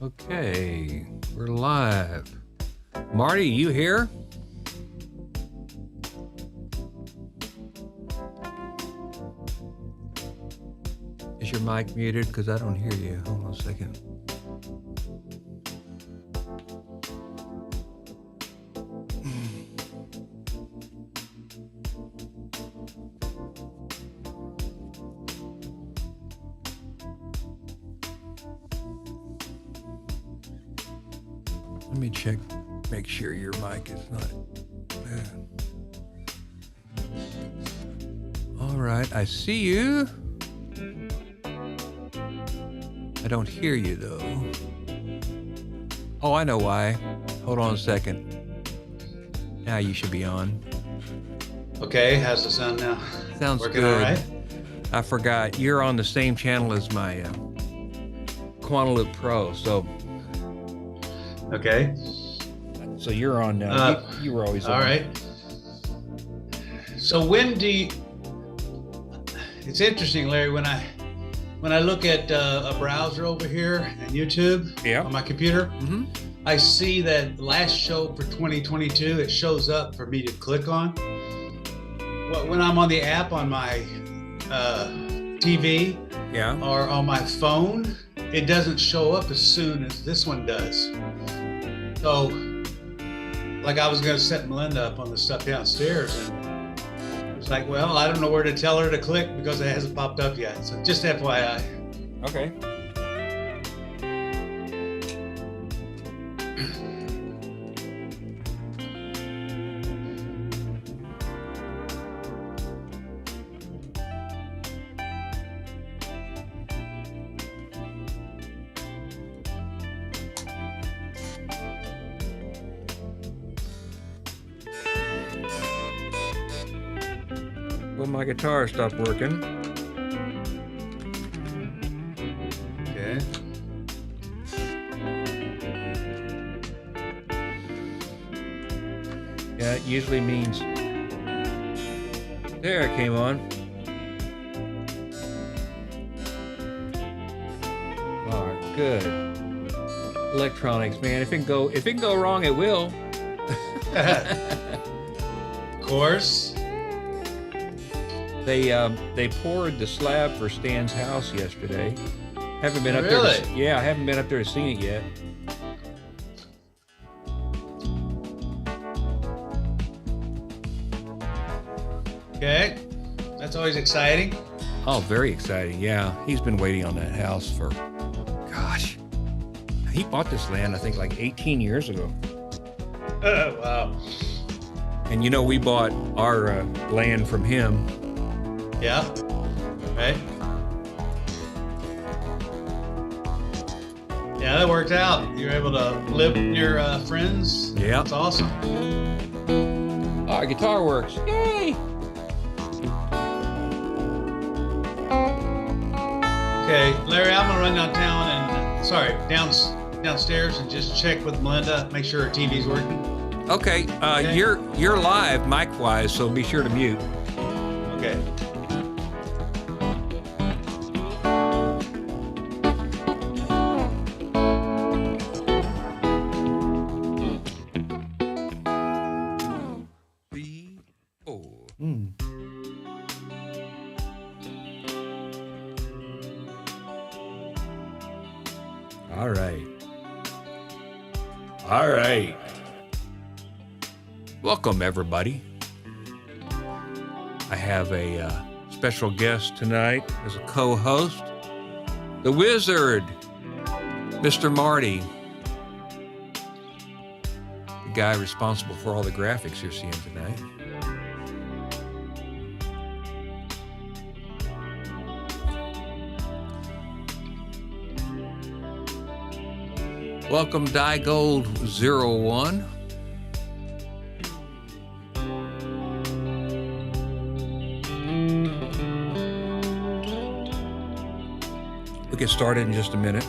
Okay, we're live. Marty, you here? Is your mic muted? Because I don't hear you. Hold on a second. Let me check, make sure your mic is not bad. All right, I see you. I don't hear you though. Oh, I know why. Hold on a second. Now you should be on. Okay, how's the sound now? Sounds Working good. all right? I forgot, you're on the same channel as my Quantaloop Pro, so Okay. you're on now. You were always on. All right. So when do you, it's interesting, Larry, when I look at a browser over here and YouTube on my computer, I see that last show for 2022, it shows up for me to click on. When I'm on the app on my TV or on my phone, it doesn't show up as soon as this one does. So, like I was going to set Melinda up on the stuff downstairs, and it's like, well, I don't know where to tell her to click because it hasn't popped up yet. So just FYI. Okay. Well, my guitar stopped working. Okay. Yeah, it usually means. There it came on. All right, good. Electronics, man. If it can go wrong, it will. Of course. They poured the slab for Stan's house yesterday. Haven't been up Really? there. I haven't been up there to see it yet. Okay. That's always exciting. Oh, very exciting. Yeah, he's been waiting on that house for, gosh, he bought this land I think like 18 years ago. Oh, wow. And we bought our land from him. Yeah. Right. Yeah, that worked out. You were able to live with your friends. Yeah. That's awesome. Our guitar works. Yay! Okay, Larry, I'm gonna run downstairs and just check with Melinda, make sure her TV's working. Okay, you're live mic-wise, so be sure to mute. Okay. All right. Welcome, everybody. I have a special guest tonight as a co-host, the Wizard, Mr. Marty, the guy responsible for all the graphics you're seeing tonight. Welcome, Diegold01. We'll get started in just a minute.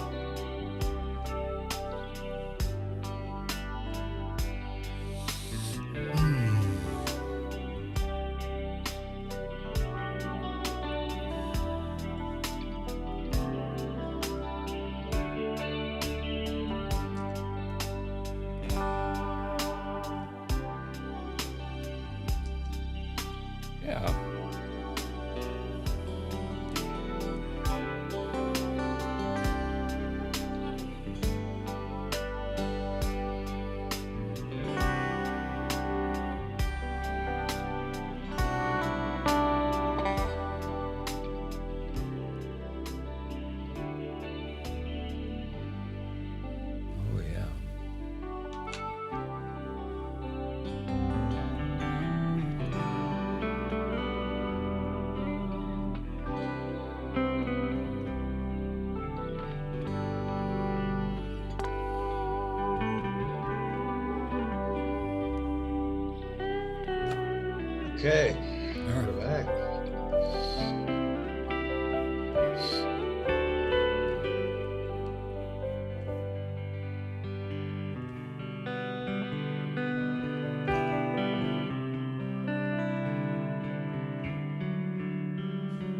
Okay. All right. We're back.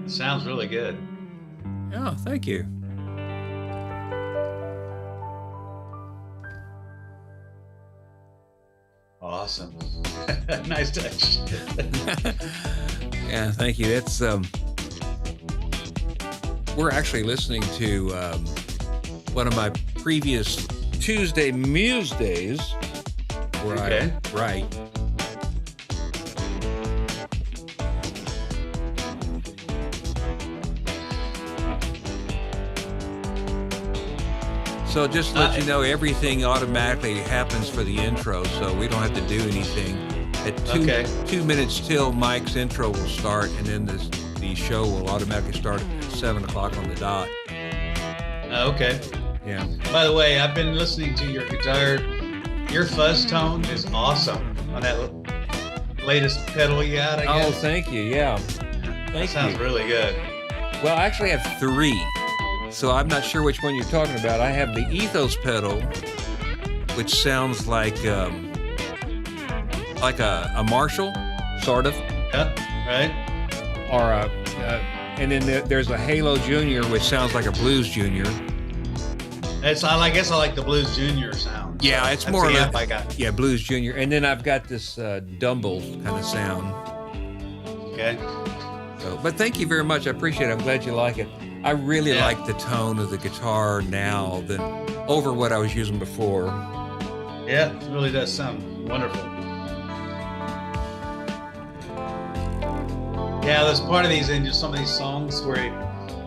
It sounds really good. Oh, thank you. Awesome. Nice touch. Yeah, thank you. That's we're actually listening to one of my previous Tuesday Muse days where I write. So just to let you know, everything automatically happens for the intro, so we don't have to do anything. At 2 minutes till, Mike's intro will start, and then the show will automatically start at 7 o'clock on the dot. Okay. Yeah. By the way, I've been listening to your guitar. Your fuzz tone is awesome on that latest pedal you got, I guess. Oh, thank you. Yeah. That sounds really good. Well, I actually have 3. So I'm not sure which one you're talking about. I have the Ethos pedal, which sounds like a Marshall, sort of. Yeah, right. Or and then there's a Halo Junior, which sounds like a Blues Junior. I guess I like the Blues Junior sound. Yeah, it's more of I got. Yeah, Blues Junior. And then I've got this Dumble kind of sound. Okay. So, but thank you very much. I appreciate it. I'm glad you like it. I really like the tone of the guitar now than over what I was using before. Yeah, it really does sound wonderful. Yeah, there's part of these in just some of these songs where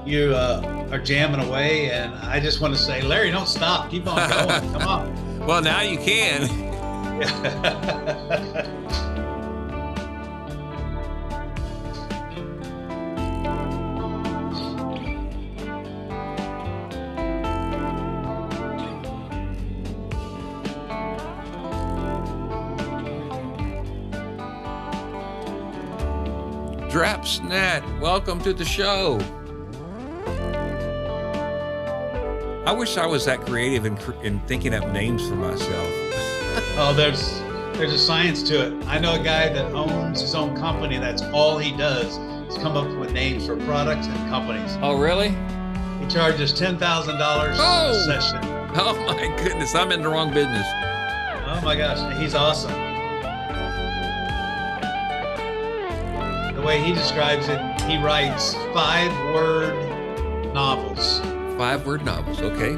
you are jamming away, and I just want to say, Larry, don't stop. Keep on going. Come on. Well, now you can. Drapsnet, welcome to the show. I wish I was that creative in thinking up names for myself. Oh, there's a science to it. I know a guy that owns his own company. That's all he does is come up with names for products and companies. Oh, really? He charges $10,000 a session. Oh my goodness, I'm in the wrong business. Oh my gosh, he's awesome. The way he describes it, he writes 5-word novels. 5-word novels, okay.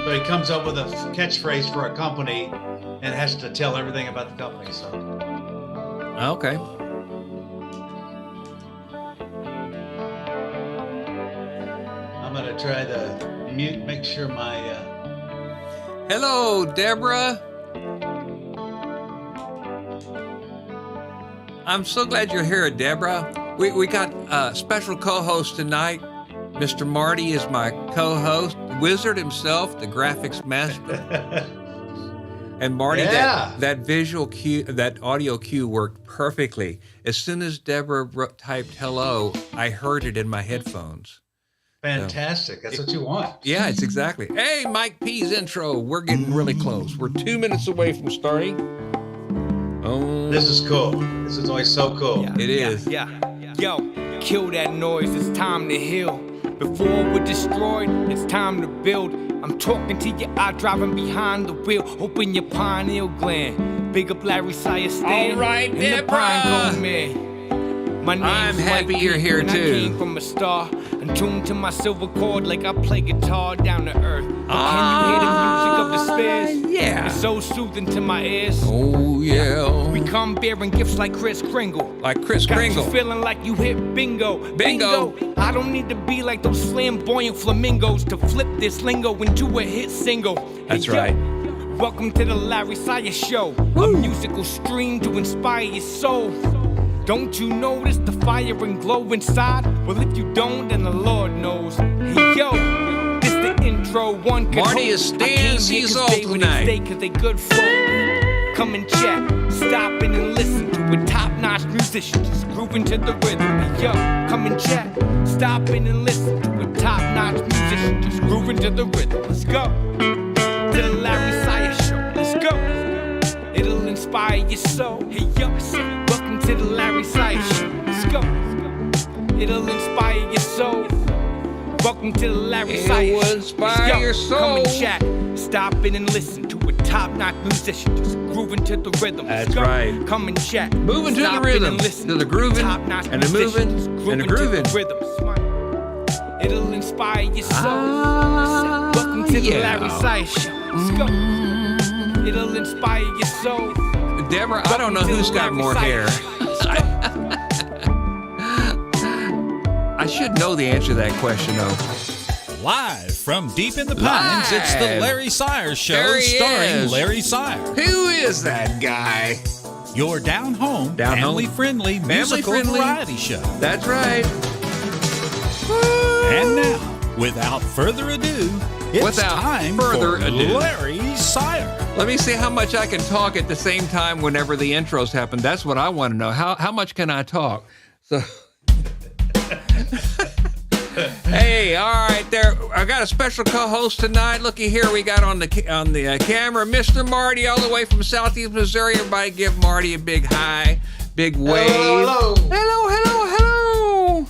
So he comes up with a catchphrase for a company and has to tell everything about the company. So. Okay. I'm gonna try to mute, make sure my. Hello, Deborah. I'm so glad you're here, Deborah. We got a special co-host tonight. Mr. Marty is my co-host, Wizard himself, the graphics master. And Marty, that visual cue, that audio cue worked perfectly. As soon as Deborah typed hello, I heard it in my headphones. Fantastic. That's what you want. Yeah, it's exactly. Hey, Mike P's intro. We're getting really close. We're 2 minutes away from starting. Oh, this is cool. This is always so cool. Yeah, it is. Yeah. Yo, kill that noise. It's time to heal. Before we're destroyed, it's time to build. I'm talking to you, I driving behind the wheel. Open your pineal gland. Big up Larry Sire stand. All right, and Deborah. the pine cone man. My name's I'm happy Mike you're here and too. I came from a star, attuned to my silver cord like I play guitar down to earth. But can you hear the music of the spheres? Yeah. It's so soothing to my ears. Oh, yeah. We come bearing gifts like Kris Kringle. Like Kris Got Kringle. you feeling like you hit bingo. Bingo. I don't need to be like those flamboyant flamingos to flip this lingo into a hit single. That's Hey, yo, right. Welcome to the Larry Sire Show. A musical stream to inspire your soul. Don't you notice the fire and glow inside? Well, if you don't, then the Lord knows. Hey, yo, this the intro one could Marty hope. is I Stan came here Season 'cause they tonight. Stay 'cause they good folk. come and chat. Stopping and listen to a top-notch musician just grooving to the rhythm. Hey, yo, come and chat. Stopping and listen to a top-notch musician just grooving to the rhythm. Let's go to the Larry Sire Show. Let's go. It'll inspire your soul. Hey, yo, welcome to the Larry Sire Show. Let's go. It'll inspire your soul. Welcome to the Larry Sire Show. It'll inspire your soul. Come and chat. Stop in and listen to a top-notch musician just grooving to the rhythm. That's right. Come and chat. Moving to the rhythm, to the grooving, and the moving, and the grooving. It'll inspire your soul. Welcome to the Larry Sire Show. Let's go. It'll inspire your soul. Deborah, I don't know who's got more hair. I should know the answer to that question, though. Live from deep in the pines, it's the Larry Sire Show starring Larry Sire. Who is that guy? Your down-home, family-friendly musical variety show. That's right. And now, without further ado, it's time for Larry Sire. Let me see how much I can talk at the same time whenever the intros happen. That's what I want to know. How much can I talk? So... Hey, all right, there. I got a special co-host tonight. Looky here, we got on the camera, Mr. Marty, all the way from Southeast Missouri. Everybody, give Marty a big hi, big wave. Hello, hello, hello, hello, hello.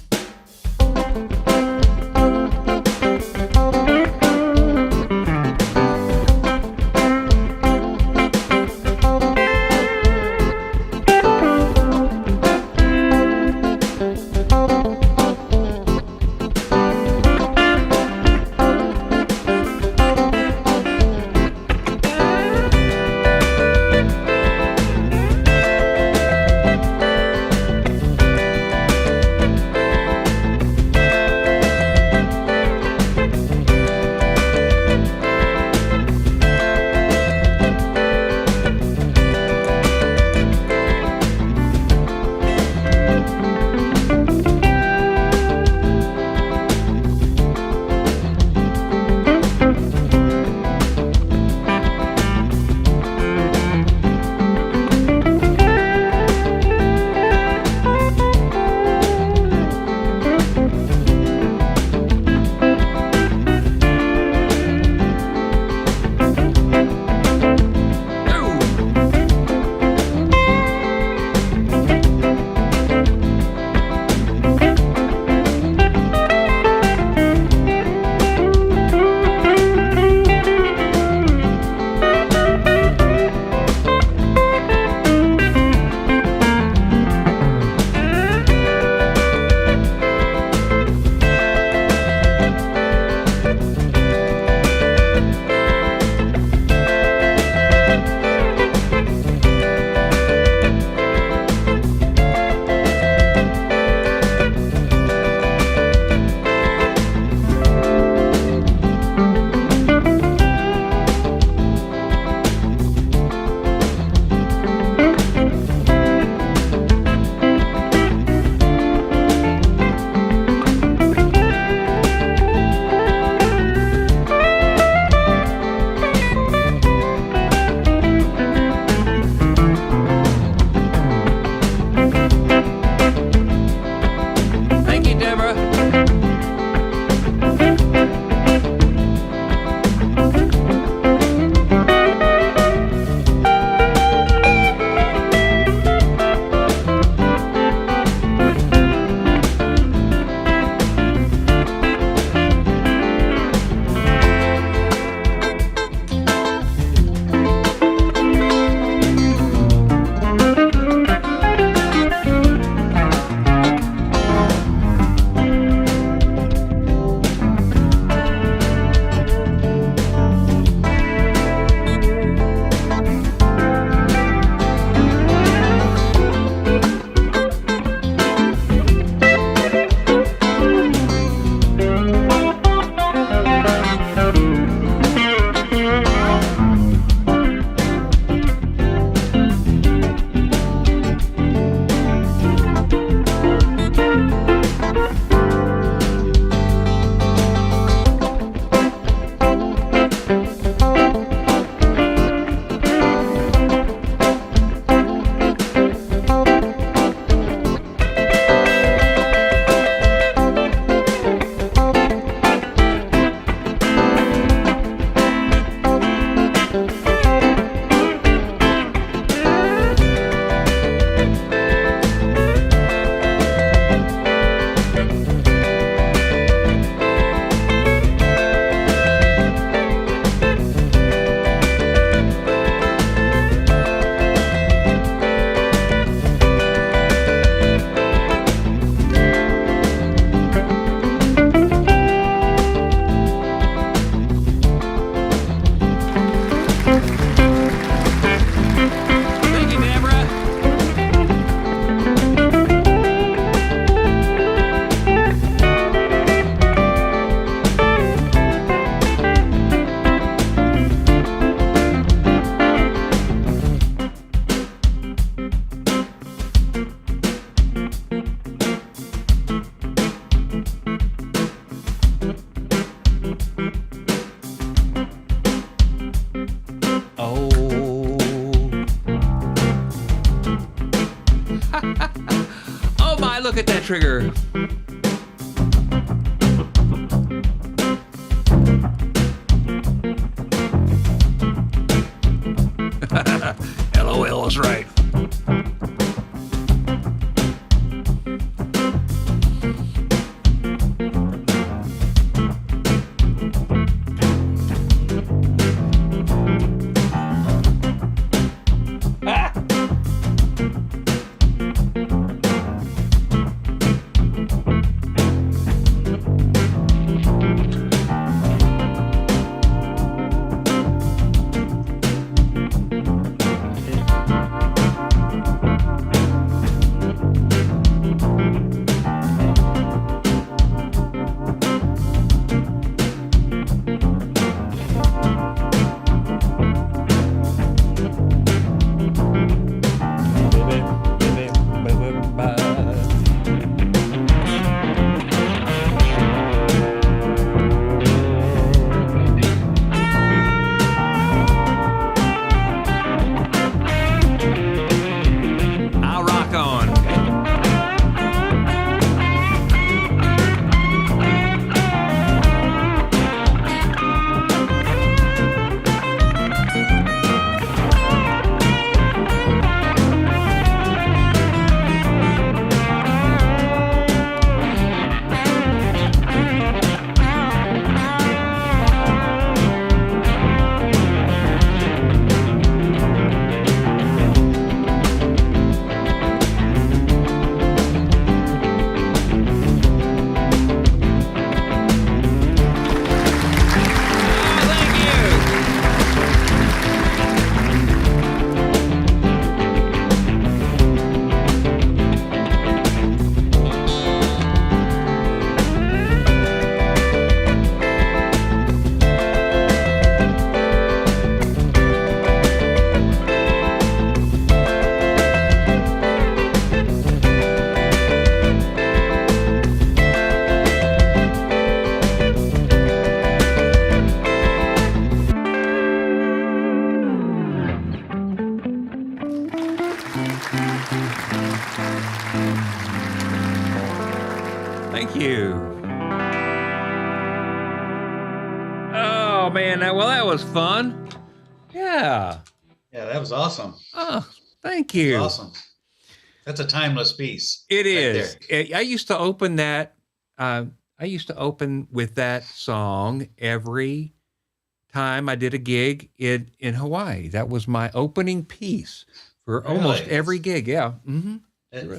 look at that trigger. LOL is right. Thank you. Oh, man. Well, that was fun. Yeah. Yeah, that was awesome. Oh, thank you. Awesome. That's a timeless piece. It is. I used to open that. I used to open with that song every time I did a gig in Hawaii. That was my opening piece for almost every gig. Yeah. Mm-hmm.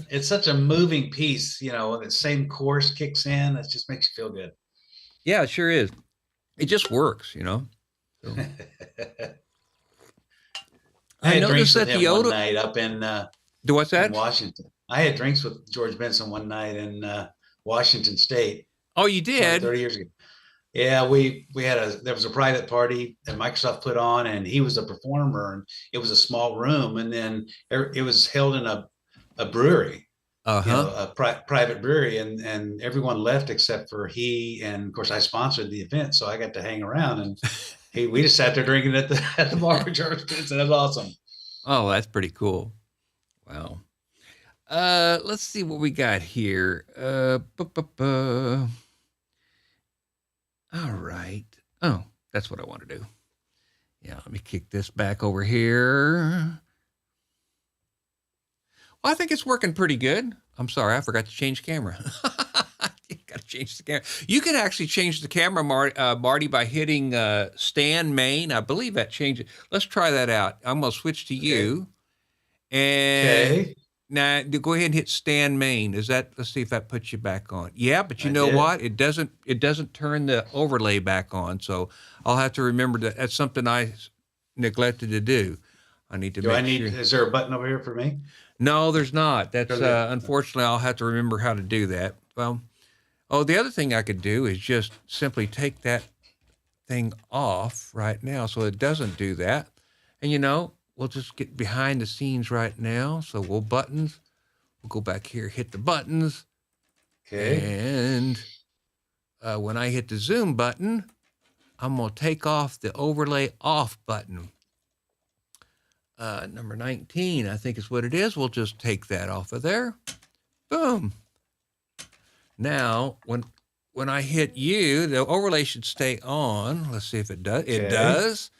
It's such a moving piece, you know, the same chorus kicks in. It just makes you feel good. Yeah, it sure is. It just works, you know. So. I had drinks with him one night up in what's that? In Washington. I had drinks with George Benson one night in Washington State. Oh, you did? 30 years ago. Yeah, there was a private party that Microsoft put on, and he was a performer, and it was a small room, and then it was held in a brewery, you know, a private brewery, and everyone left except for he, and of course I sponsored the event, so I got to hang around, and we just sat there drinking at the bar with George Benson. That was awesome. Oh, that's pretty cool. Wow. Let's see what we got here. All right. Oh, that's what I want to do. Yeah, let me kick this back over here. Well, I think it's working pretty good. I'm sorry, I forgot to change camera. Got to change the camera. You can actually change the camera, Marty, by hitting Stan Main. I believe that changed it. Let's try that out. I'm going to switch to you. And now go ahead and hit Stan Main. Let's see if that puts you back on. Yeah, but you know what? It doesn't turn the overlay back on. So I'll have to remember that. That's something I neglected to do. I need to make sure. Is there a button over here for me? No, there's not. That's unfortunately, I'll have to remember how to do that. Well, the other thing I could do is just simply take that thing off right now so it doesn't do that. And, you know, we'll just get behind the scenes right now. So we'll go back here, hit the buttons. Okay. And when I hit the zoom button, I'm going to take off the overlay off button. Number 19, I think is what it is. We'll just take that off of there. Boom. Now, when I hit you, the overlay should stay on. Let's see if it does. It does.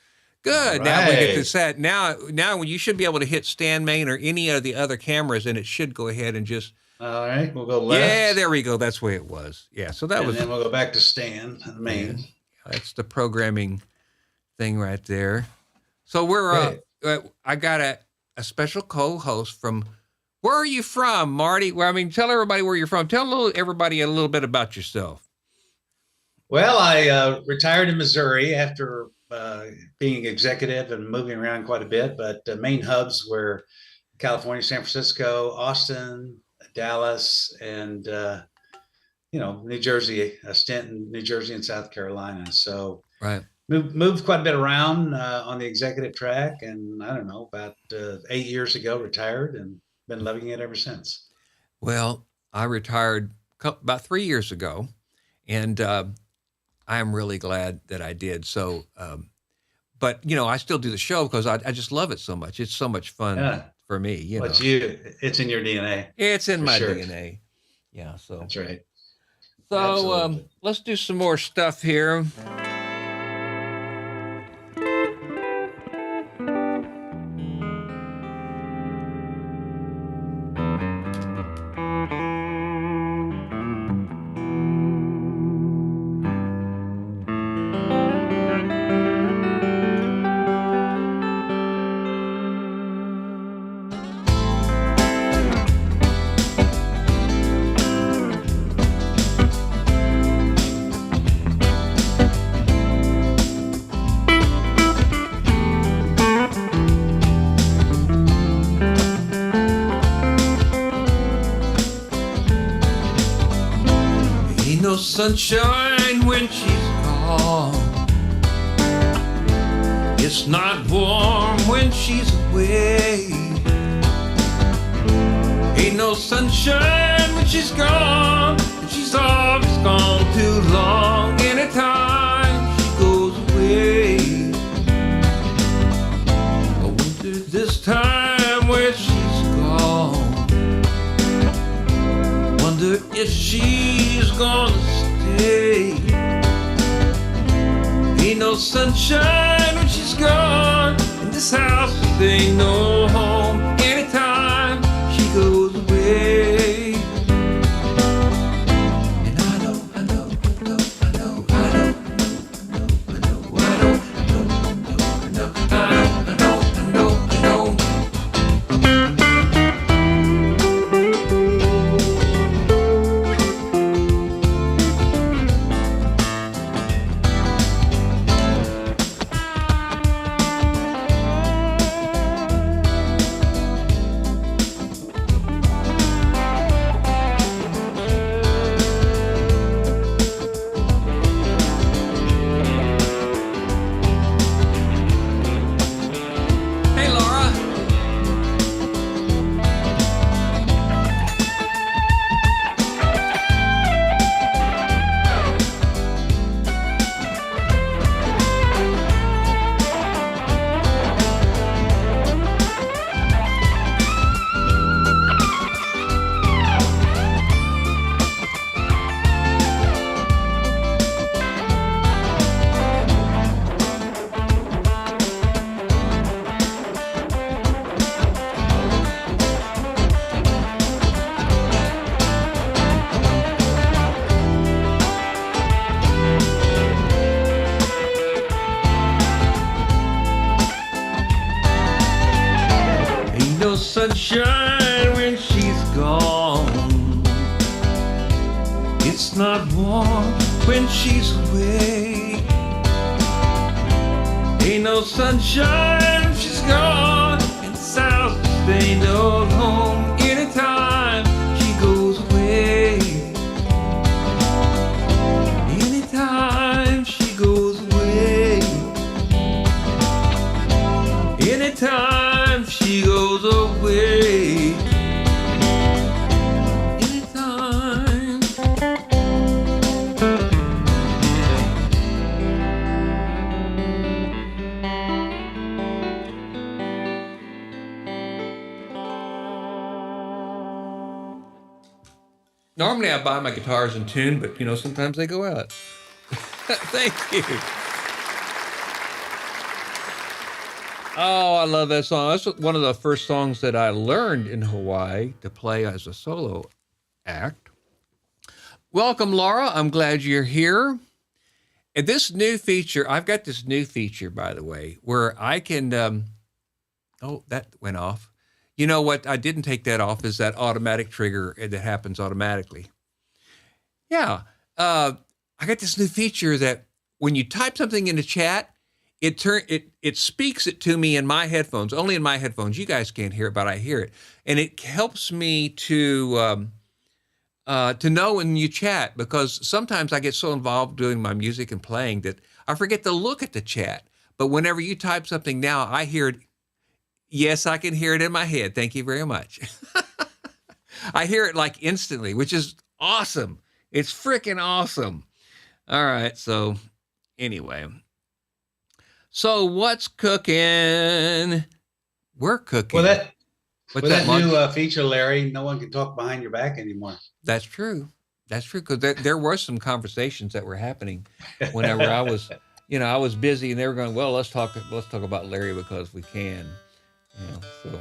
Good. Right. Now we get to set. Now you should be able to hit stand main or any of the other cameras, and it should go ahead and just. All right, we'll go left. Yeah, there we go. That's the way it was. Yeah, so that was. And then we'll go back to stand main. Yeah, that's the programming thing right there. So we're. I got a special co-host from. Where are you from, Marty? Well, I mean, tell everybody where you're from. Tell everybody a little bit about yourself. Well, I retired in Missouri after being executive and moving around quite a bit, but the main hubs were California, San Francisco, Austin, Dallas, and New Jersey, a stint in New Jersey and South Carolina. So moved quite a bit around on the executive track, and I don't know, about 8 years ago, retired and been loving it ever since. Well, I retired about 3 years ago, and I'm really glad that I did. So, but I still do the show because I just love it so much. It's so much fun for me. It's in your DNA. It's in my DNA. Yeah. So that's right. So let's do some more stuff here. Sunshine when she's gone. It's not warm when she's away. Ain't no sunshine when she's gone, and she's always gone too long. Anytime she goes away, I wonder this time where she's gone. Wonder if she's gonna ain't no sunshine when she's gone, and this house ain't no home anytime she goes away. And I know. Sunshine when she's gone. It's not warm when she's away. Ain't no sunshine when she's gone, and the south ain't no home anytime she goes away. Anytime she goes away. Anytime she goes away. Anytime. Normally I buy my guitars in tune, but sometimes they go out. Thank you. Oh, I love that song. That's one of the first songs that I learned in Hawaii to play as a solo act. Welcome, Laura. I'm glad you're here. And this new feature, I've got this new feature, by the way, where I can, oh, that went off. You know what I didn't take that off is that automatic trigger that happens automatically. Yeah. I got this new feature that when you type something in the chat, it speaks it to me in my headphones, only in my headphones. You guys can't hear it, but I hear it. And it helps me to know when you chat, because sometimes I get so involved doing my music and playing that I forget to look at the chat. But whenever you type something now, I hear it. Yes, I can hear it in my head. Thank you very much. I hear it like instantly, which is awesome. It's freaking awesome. All right. So anyway. So what's cooking? We're cooking. Well, that new feature, Larry, no one can talk behind your back anymore. That's true. That's true. Because there were some conversations that were happening whenever I was, I was busy, and they were going, well, let's talk about Larry because we can. So.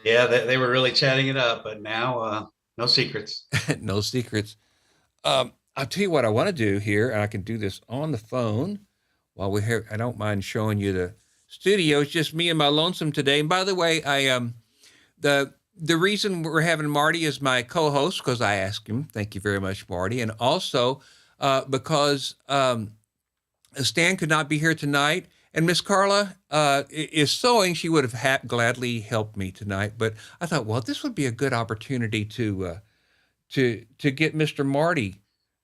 Yeah, they were really chatting it up, but now no secrets. No secrets. I'll tell you what I want to do here, and I can do this on the phone while we're here. I don't mind showing you the studio. It's just me and my lonesome today. And by the way, the reason we're having Marty as my co-host, because I asked him. Thank you very much, Marty. And also because Stan could not be here tonight. And Miss Carla is sewing. She would have gladly helped me tonight, but I thought, well, this would be a good opportunity to get Mr. Marty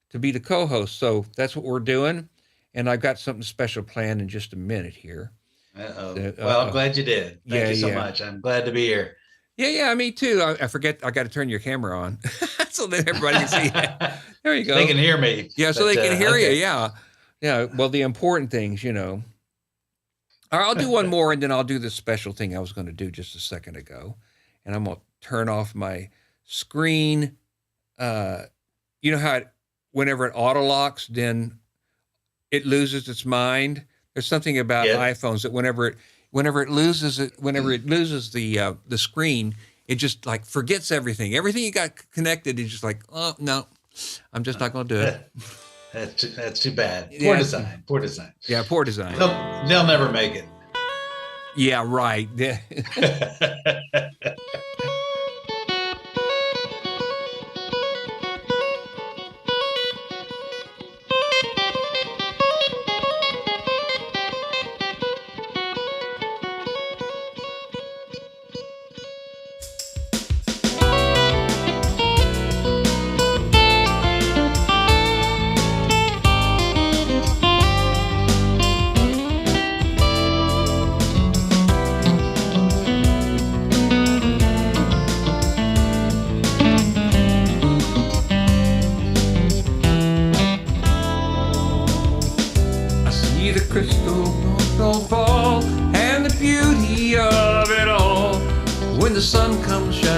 to be the co-host. So that's what we're doing, and I've got something special planned in just a minute here. Well, I'm glad you did. Thank you so much. I'm glad to be here. Yeah, me too. I forget. I got to turn your camera on so that everybody can see it. There you go. They can hear me. Yeah, so they can hear you. Yeah. Well, the important things, I'll do one more, and then I'll do this special thing I was going to do just a second ago. And I'm going to turn off my screen. You know how whenever it auto locks, then it loses its mind. There's something about iPhones that whenever it loses the screen, it just like forgets everything. Everything you got connected is just like, oh no, I'm just not going to do it. That's too bad. Poor design. Yeah, poor design. They'll never make it. Yeah, right.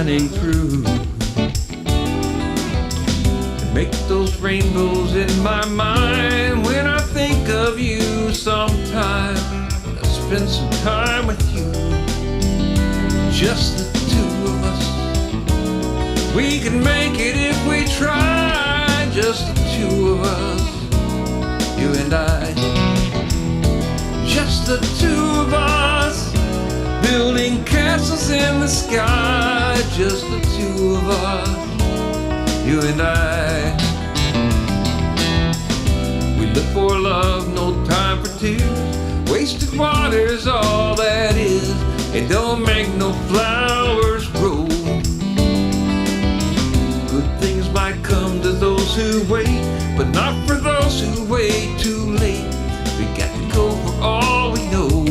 Through to make those rainbows in my mind when I think of you sometime. I spend some time with you, just the two of us. We can make it if we try, just the two of us, you and I. Just the two of us, building castles in the sky, just the two of us, you and I. We look for love, no time for tears. Wasted water's all that is. It don't make no flowers grow. Good things might come to those who wait, but not for those who wait too late. We got to go for all we know.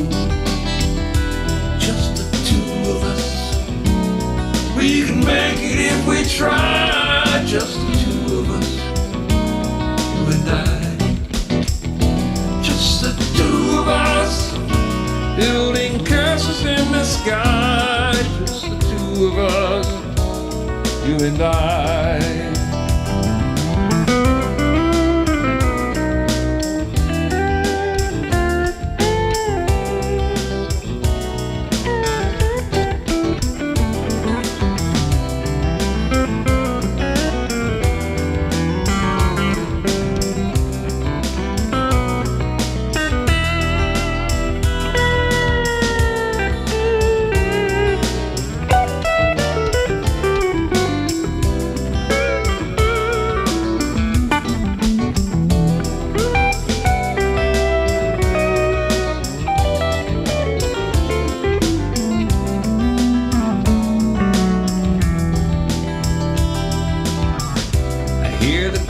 We can make it if we try, just the two of us, you and I. Just the two of us, building castles in the sky, just the two of us, you and I.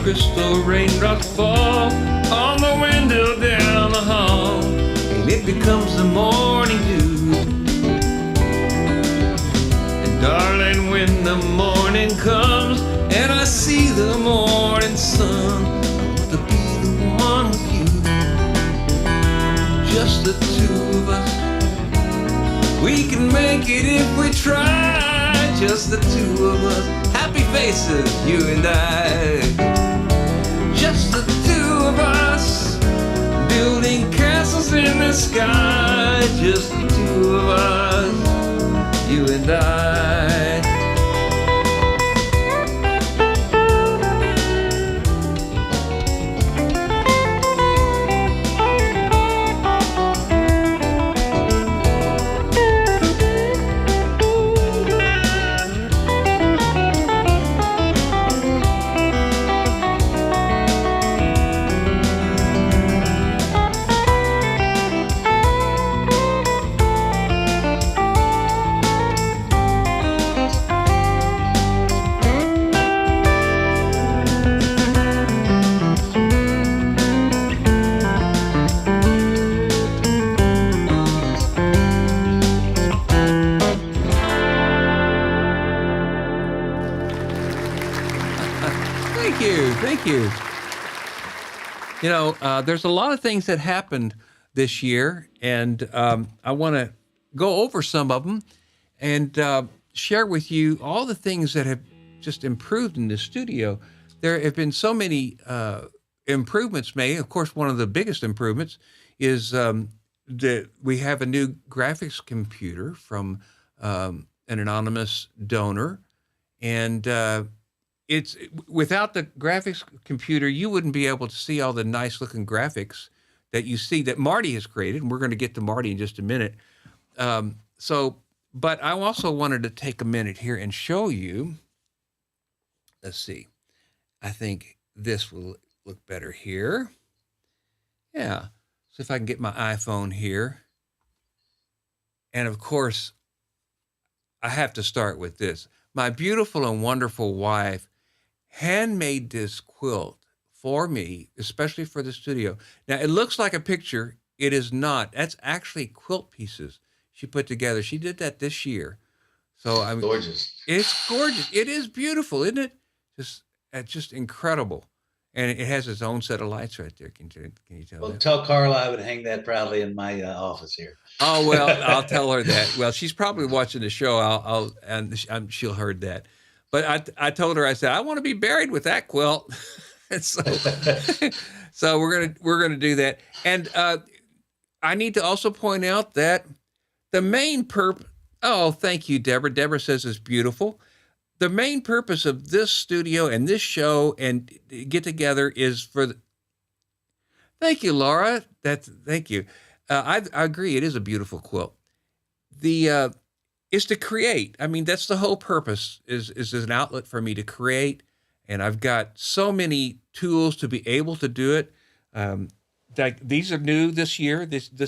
Crystal raindrops fall on the window down the hall, and it becomes the morning dew. And darling, when the morning comes and I see the morning sun, I want to be the one with you, just the two of us. We can make it if we try, just the two of us. Happy faces, you and I. Just the two of us, building castles in the sky. Just the two of us, you and I. Thank you. You know, there's a lot of things that happened this year, and I want to go over some of them and share with you all the things that have just improved in the studio. There have been so many improvements made. Of course, one of the biggest improvements is that we have a new graphics computer from an anonymous donor, and it's without the graphics computer, you wouldn't be able to see all the nice looking graphics that you see that Marty has created. And we're going to get to Marty in just a minute. But I also wanted to take a minute here and show you. Let's see. I think this will look better here. Yeah. So if I can get my iPhone here. And of course, I have to start with this. My beautiful and wonderful wife handmade this quilt for me, especially for the studio. Now, it looks like a picture. It is not. That's actually quilt pieces she put together. She did that this year. So I mean, gorgeous. It's gorgeous. It is beautiful, isn't it? Just incredible. And it has its own set of lights right there. Can you tell? Well, that? tell Carla I would hang that proudly in my office here. Oh well, I'll tell her that. Well, she's probably watching the show. She'll heard that. But I told her, I said, I want to be buried with that quilt. And so we're gonna do that. And I need to also point out that the main purpose. Oh, thank you, Deborah. Deborah says it's beautiful. The main purpose of this studio and this show and get together is for. Thank you, Laura. Thank you. I agree. It is a beautiful quilt. Is to create. I mean, that's the whole purpose. Is an outlet for me to create, and I've got so many tools to be able to do it. These are new this year. These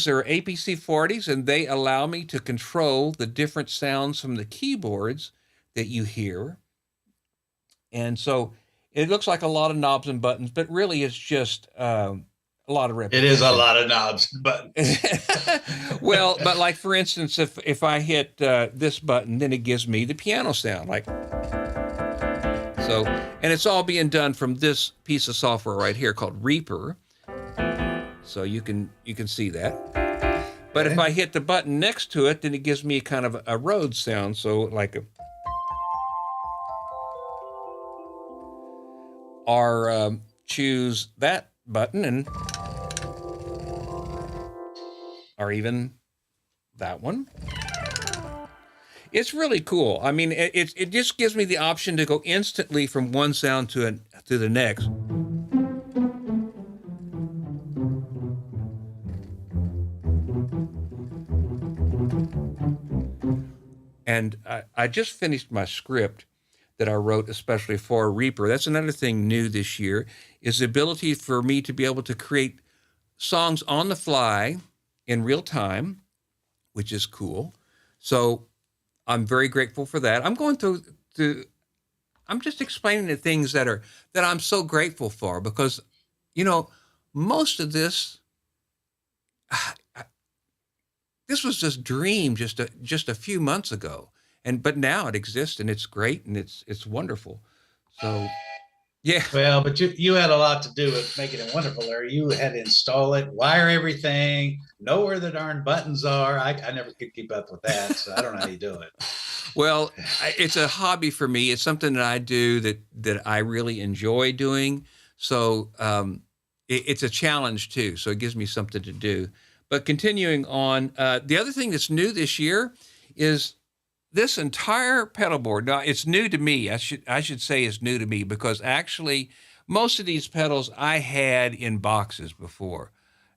are APC 40s, and they allow me to control the different sounds from the keyboards that you hear. And so it looks like a lot of knobs and buttons, but really it's just a lot of repetition. It is a lot of knobs and buttons. Well, but like for instance, if I hit this button, then it gives me the piano sound, like so. And it's all being done from this piece of software right here called Reaper. So you can see that. But if I hit the button next to it, then it gives me kind of a Rhodes sound. So like a. or choose that button, or even that one. It's really cool. I mean, it just gives me the option to go instantly from one sound to the next. And I just finished my script that I wrote especially for Reaper. That's another thing new this year, is the ability for me to be able to create songs on the fly in real time, which is cool. So I'm very grateful for that. I'm going I'm just explaining the things that I'm so grateful for, because, most of this, this was just dream just a few months ago. But now it exists, and it's great, and it's wonderful. So, yeah. Well, but you had a lot to do with making it wonderful, Larry. You had to install it, wire everything, know where the darn buttons are. I never could keep up with that, so I don't know how you do it. Well, it's a hobby for me. It's something that I do that I really enjoy doing. So it's a challenge too. So it gives me something to do. But continuing on, the other thing that's new this year is this entire pedal board. Now, it's new to me. I should say it's new to me, because actually most of these pedals I had in boxes before.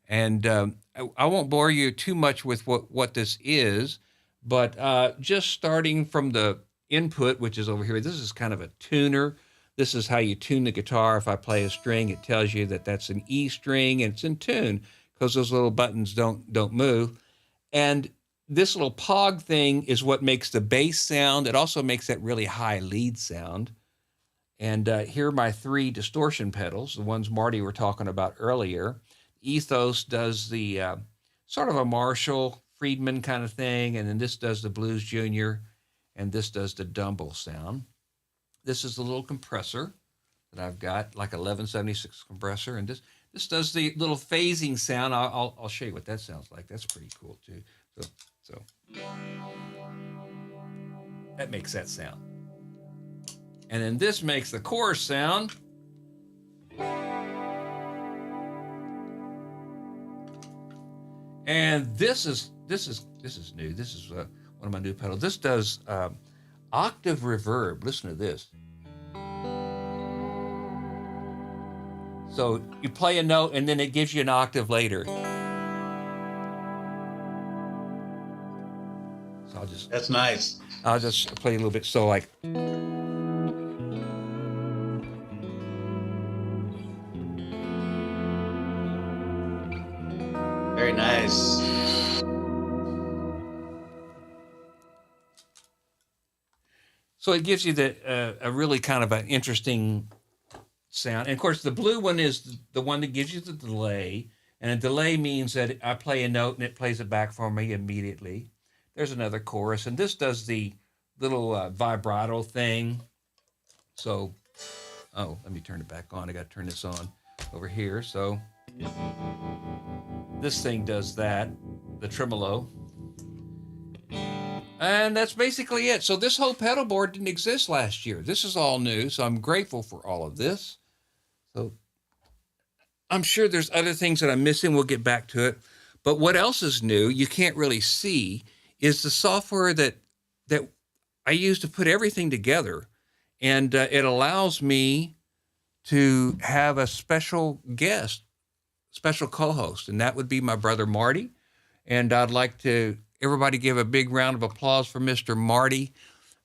And I won't bore you too much with what this is, but just starting from the input, which is over here, this is kind of a tuner. This is how you tune the guitar. If I play a string, it tells you that that's an E string and it's in tune, because those little buttons don't move. And this little pog thing is what makes the bass sound. It also makes that really high lead sound. And here are my 3 distortion pedals, the ones Marty were talking about earlier. Ethos does the sort of a Marshall Friedman kind of thing, and then this does the Blues Junior, and this does the Dumble sound. This is the little compressor that I've got, like 1176 compressor, and this does the little phasing sound. I'll show you what that sounds like. That's pretty cool too. So that makes that sound. And then this makes the chorus sound. And this is new. This is one of my new pedals. This does octave reverb. Listen to this. So you play a note and then it gives you an octave later. So That's nice. I'll just play a little bit. So like. Very nice. So it gives you a really kind of an interesting sound. And of course, the blue one is the one that gives you the delay. And a delay means that I play a note and it plays it back for me immediately. There's another chorus. And this does the little vibrato thing. So, let me turn it back on. I got to turn this on over here. So this thing does that, the tremolo. And that's basically it. So this whole pedal board didn't exist last year. This is all new, so I'm grateful for all of this. So I'm sure there's other things that I'm missing. We'll get back to it. But what else is new, you can't really see, is the software that I use to put everything together. And it allows me to have a special guest, special co-host, and that would be my brother Marty. And I'd like to everybody give a big round of applause for Mr. Marty,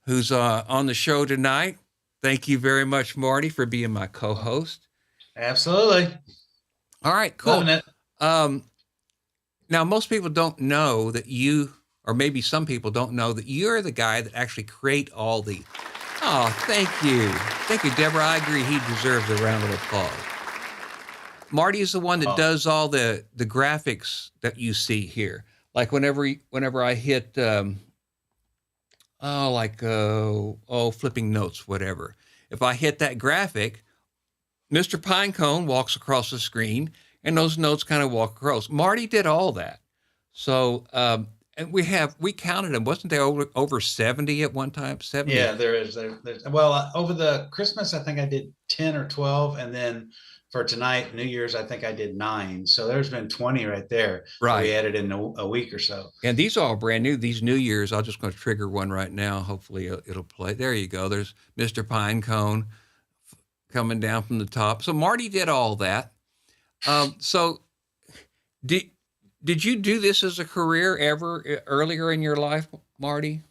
who's on the show tonight. Thank you very much, Marty, for being my co-host. Absolutely. All right, cool. Loving it. Now, most people don't know that you, or maybe some people don't know that you're the guy that actually create all the. Oh, thank you. Thank you, Deborah. I agree. He deserves a round of applause. Marty is the one that does all the graphics that you see here. Like whenever I hit, flipping notes, whatever. If I hit that graphic, Mr. Pinecone walks across the screen, and those notes kind of walk across. Marty did all that. So And we counted them. Wasn't there over 70 at one time? 70. Yeah, there is. Well, over the Christmas, I think I did 10 or 12. And then for tonight, New Year's, I think I did 9. So there's been 20 right there. Right. We added in a week or so. And these are all brand new. These New Year's, I'm just going to trigger one right now. Hopefully it'll play. There you go. There's Mr. Pinecone coming down from the top. So Marty did all that. So did you do this as a career ever earlier in your life, Marty?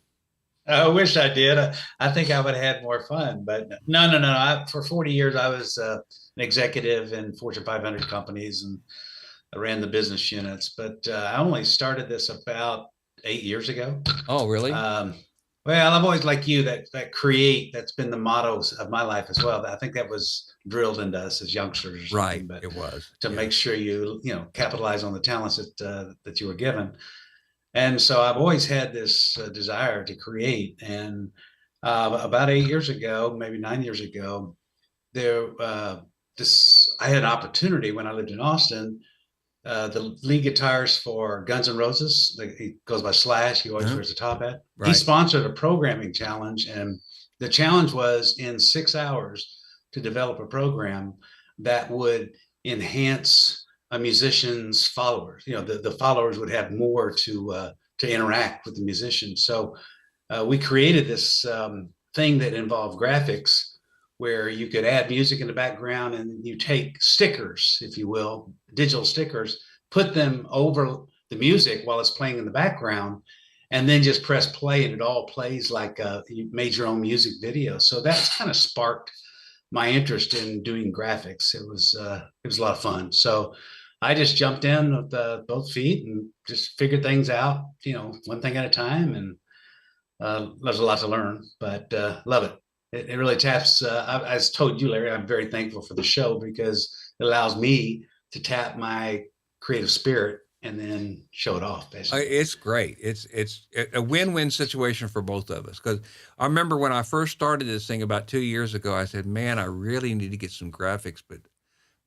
I wish I did. I think I would have had more fun, but no. For 40 years, I was an executive in Fortune 500 companies, and I ran the business units. But I only started this about 8 years ago. Oh, really? Well, I'm always like you, that create. That's been the motto of my life as well. I think that was drilled into us as youngsters. Right. But it was to make sure you capitalize on the talents that you were given. And so I've always had this desire to create. And about 8 years ago, maybe 9 years ago, I had an opportunity when I lived in Austin. The lead guitarist for Guns N' Roses, he goes by Slash. He always wears a top hat. Right. He sponsored a programming challenge, and the challenge was in 6 hours to develop a program that would enhance a musician's followers. The followers would have more to interact with the musician. So we created this thing that involved graphics, where you could add music in the background, and you take stickers, if you will, digital stickers, put them over the music while it's playing in the background, and then just press play, and it all plays like you made your own music video. So that's kind of sparked my interest in doing graphics. It was a lot of fun. So I just jumped in with both feet and just figured things out, one thing at a time. And there's a lot to learn, but love it. It really taps. I told you, Larry, I'm very thankful for the show because it allows me to tap my creative spirit and then show it off, basically. It's great. It's a win-win situation for both of us. Because I remember when I first started this thing about 2 years ago, I said, man, I really need to get some graphics, but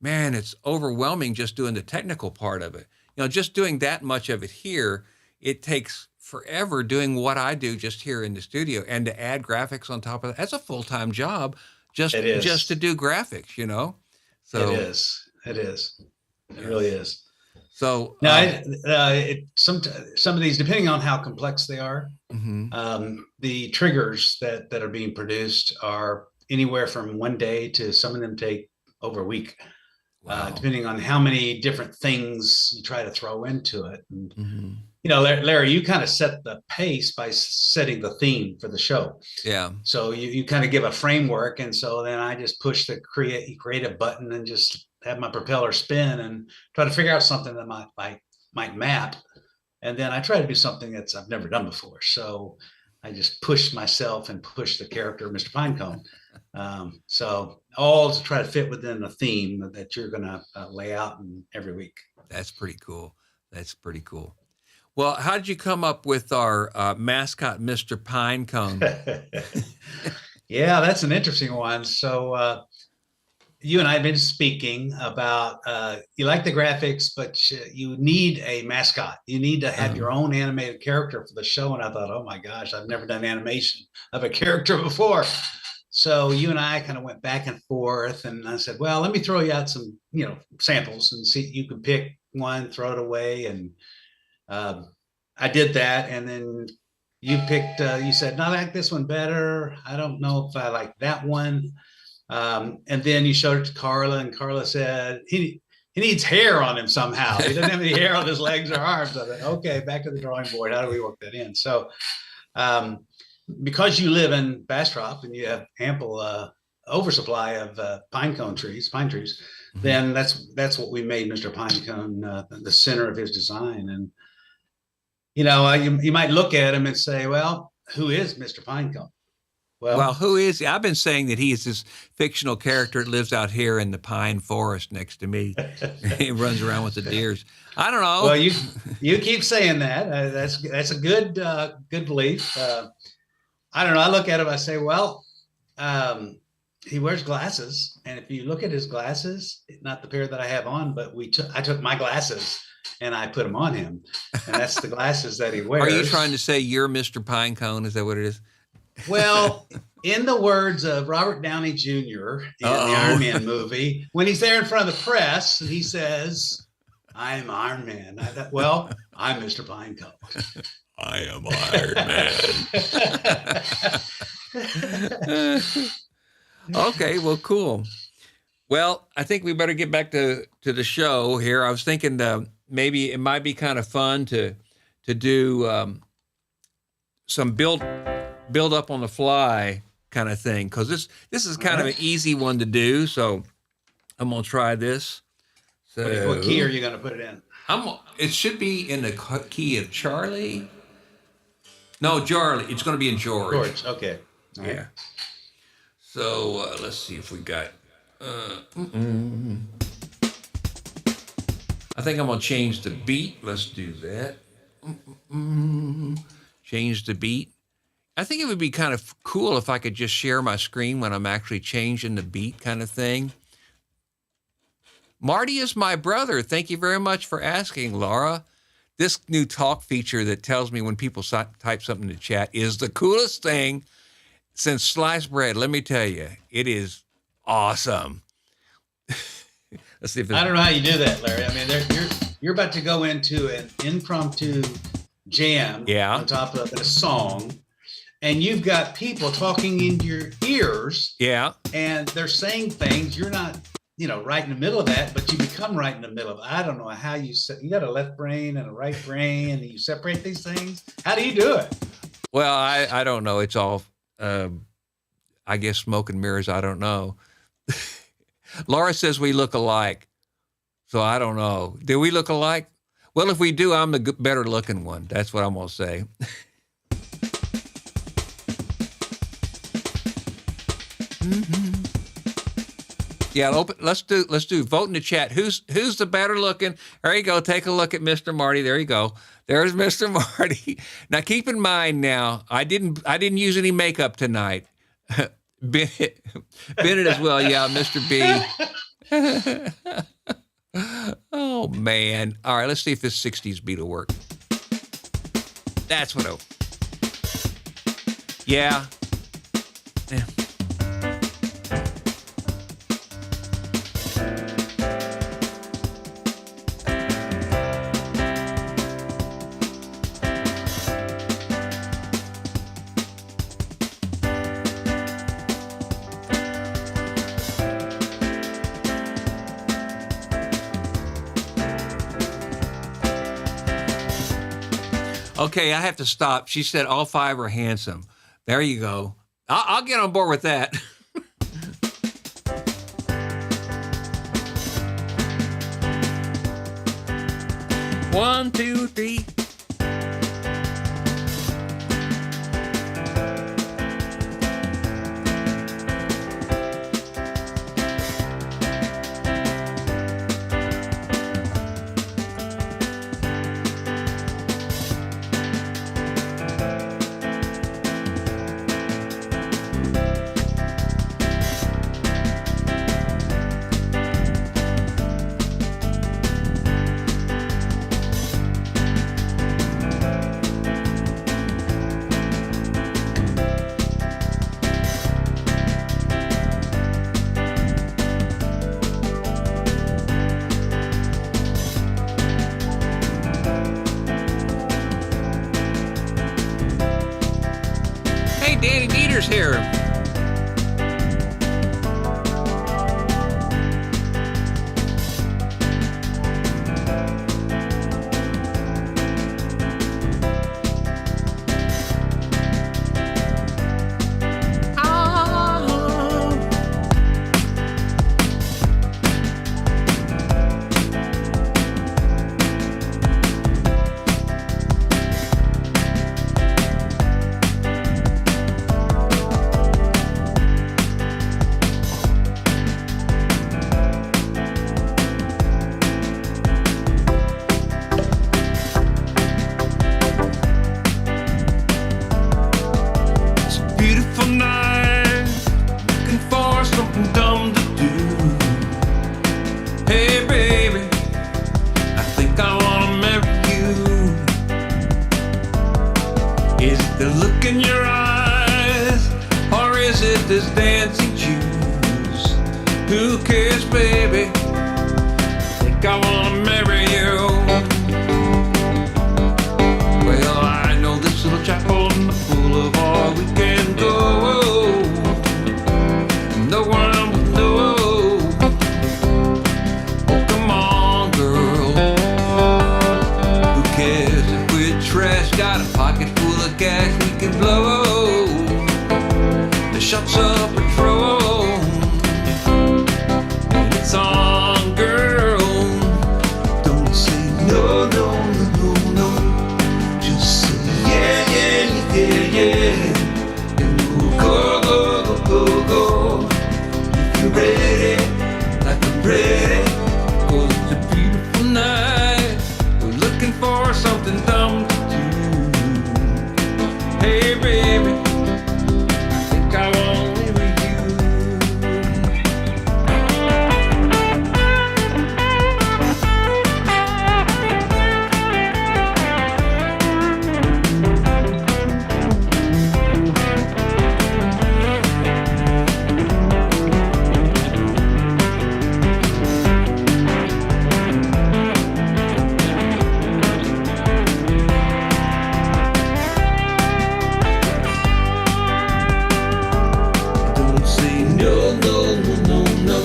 man, it's overwhelming just doing the technical part of it. Just doing that much of it here, it takes forever doing what I do just here in the studio, and to add graphics on top of that, that's a full-time job just to do graphics, So it is. It really is. So now, some of these, depending on how complex they are, the triggers that are being produced are anywhere from 1 day to some of them take over a week. Wow. Depending on how many different things you try to throw into it. And, Larry, you kind of set the pace by setting the theme for the show. Yeah. So you kind of give a framework. And so then I just push the create a button and just have my propeller spin and try to figure out something that might map. And then I try to do something I've never done before. So I just push myself and push the character of Mr. Pinecone. So all to try to fit within the theme that you're going to lay out every week. That's pretty cool. Well, how did you come up with our mascot, Mr. Pinecone? Yeah, that's an interesting one. So you and I have been speaking about you like the graphics, but you need a mascot. You need to have your own animated character for the show. And I thought, oh my gosh, I've never done animation of a character before. So you and I kind of went back and forth, and I said, well, let me throw you out some, samples and see, you can pick one, throw it away. And I did that. And then you picked, you said, no, I like this one better. I don't know if I like that one. And then you showed it to Carla, and Carla said, he needs hair on him somehow. He doesn't have any hair on his legs or arms. I said, okay, back to the drawing board. How do we work that in? So, because you live in Bastrop and you have ample oversupply of pine trees, then that's what we made Mr. Pinecone the center of his design. And you might look at him and say, well, who is Mr. Pinecone? Well, who is he? I've been saying that he is this fictional character that lives out here in the pine forest next to me. He runs around with the deers. I don't know. Well, you keep saying that. That's a good belief. I don't know. I look at him. I say, well, he wears glasses, and if you look at his glasses, not the pair that I have on, but I took my glasses and I put them on him. And that's the glasses that he wears. Are you trying to say you're Mr. Pinecone? Is that what it is? Well, in the words of Robert Downey Jr. in the Iron Man movie, when he's there in front of the press, he says, "I'm Iron Man." I thought, well, I'm Mr. Pinecone. I am Iron Man. Okay, well, cool. Well, I think we better get back to the show here. I was thinking maybe it might be kind of fun to do some build up on the fly kind of thing, because this is kind of an easy one to do. So I'm gonna try this. So what key are you gonna put it in? It should be in the key of Charlie. No, Charlie. It's gonna be in George. George. Okay. All right. Yeah. So let's see if we got. I think I'm gonna change the beat. Let's do that. Change the beat. I think it would be kind of cool if I could just share my screen when I'm actually changing the beat, kind of thing. Marty is my brother. Thank you very much for asking, Laura. This new talk feature that tells me when people type something in the chat is the coolest thing since sliced bread. Let me tell you, it is awesome. Let's see if I don't know how you do that, Larry. I mean, you're about to go into an impromptu jam on top of a song, and you've got people talking into your ears. Yeah. And they're saying things. You're not, right in the middle of that, but you become right in the middle of it. I don't know how you got a left brain and a right brain, and you separate these things. How do you do it? Well, I don't know. It's all, I guess, smoke and mirrors. I don't know. Laura says we look alike. So I don't know. Do we look alike? Well, if we do, I'm the better looking one. That's what I'm going to say. Yeah, let's do vote in the chat. Who's the better looking? There you go. Take a look at Mr. Marty. There you go. There's Mr. Marty. Now keep in mind I didn't use any makeup tonight. Bennett as well. Yeah, Mr. B. Oh man. All right, let's see if this 60s beat will work. That's what Yeah. Okay, I have to stop. She said all five are handsome. There you go. I'll get on board with that. 1, 2, 3. Danny Dieter's here. the look in your eyes, or is it this dancing juice? Who cares, baby? I think I wanna marry you. Well, I know this little chapel in the boulevard we can go. No one will know. Oh, come on, girl. Who cares if we're trash? Got a pocket full of cash we can blow. The shots of patrol. And it's on, girl. Don't say no, no, no, no. Just say yeah, yeah, yeah, yeah. And we'll go, go, go, go. If you're ready, like I'm ready. 'Cause it's a beautiful night. We're looking for something dumb to do. Hey, baby, I think I wanna marry you. Don't say no, no, no, no, no.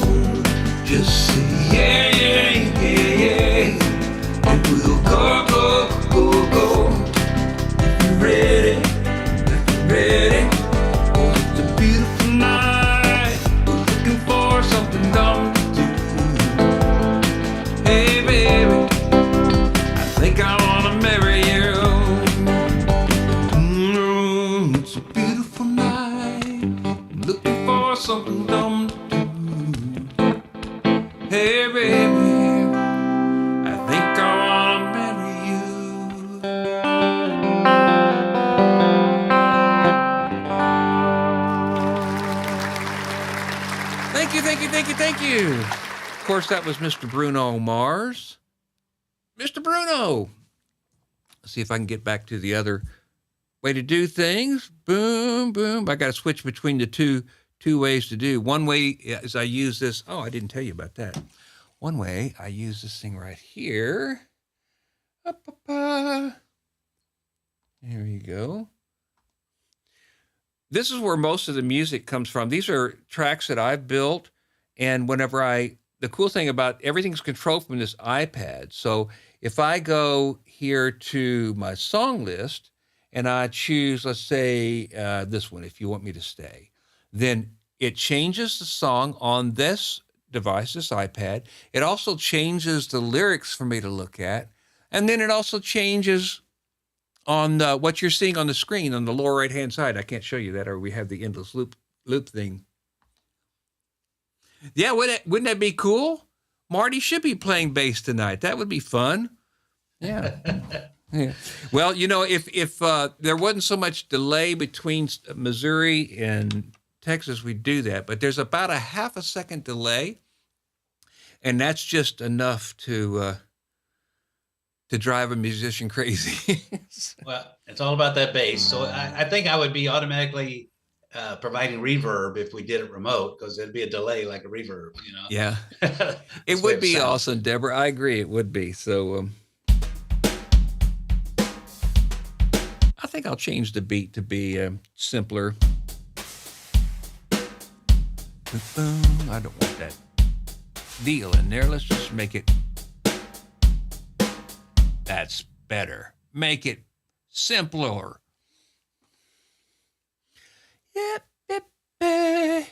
Just say yeah, yeah, yeah, yeah. And we'll go, go, go, go. If you're ready, if you're ready. Oh, it's a beautiful night. We're looking for something dumb to do. Hey, baby, I think I wanna marry you. It's a beautiful night. I'm looking for something dumb to do. Hey, baby, I think I wanna marry you. Thank you, thank you, thank you, thank you. Of course, that was Mr. Bruno Mars. Mr. Bruno. Let's see if I can get back to the other way to do things. Boom, boom. I got to switch between the two ways to do. One way is I use this. Oh, I didn't tell you about that. One way I use this thing right here. There you go. This is where most of the music comes from. These are tracks that I've built, and the cool thing about everything's controlled from this iPad. So if I go here to my song list and I choose, let's say, this one, if you want me to stay, then it changes the song on this device, this iPad. It also changes the lyrics for me to look at. And then it also changes on what you're seeing on the screen on the lower right-hand side. I can't show you that, or we have the endless loop thing. Yeah, wouldn't that be cool? Marty should be playing bass tonight. That would be fun. Yeah. Yeah. Well, you know, if there wasn't so much delay between Missouri and Texas, we'd do that. But there's about a half a second delay, and that's just enough to drive a musician crazy. Well, it's all about that bass. So I think I would be automatically providing reverb if we did it remote, because it'd be a delay like a reverb, you know? Yeah. It would be awesome, Deborah. I agree. It would be. So I think I'll change the beat to be simpler. I don't want that deal in there. Let's just make it. That's better. Make it simpler. Yep, yep, yep.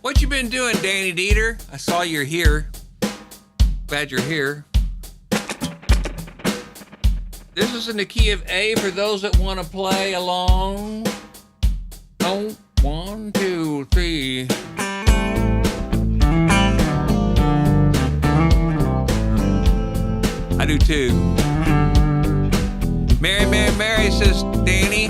What you been doing, Danny Dieter? I saw you're here. Glad you're here. This is in the key of A for those that want to play along. Oh, 1, 2, 3. I do too. Mary, Mary, Mary, says Danny.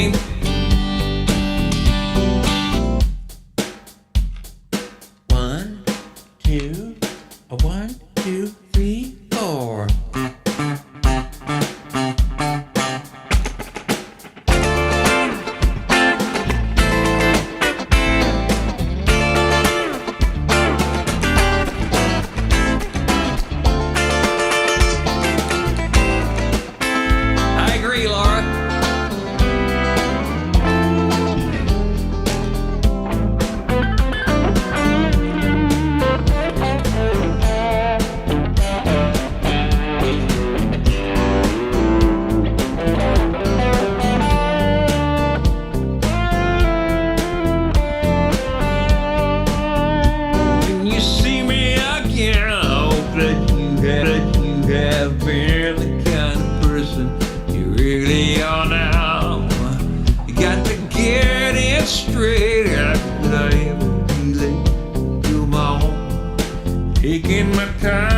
name. One, two, 1, 2, 3, 4. I agree, Laura. When you see me again, I hope that you have been the kind of person you really are now. You got to get it straight. How could I ever be late to my home? Taking my time.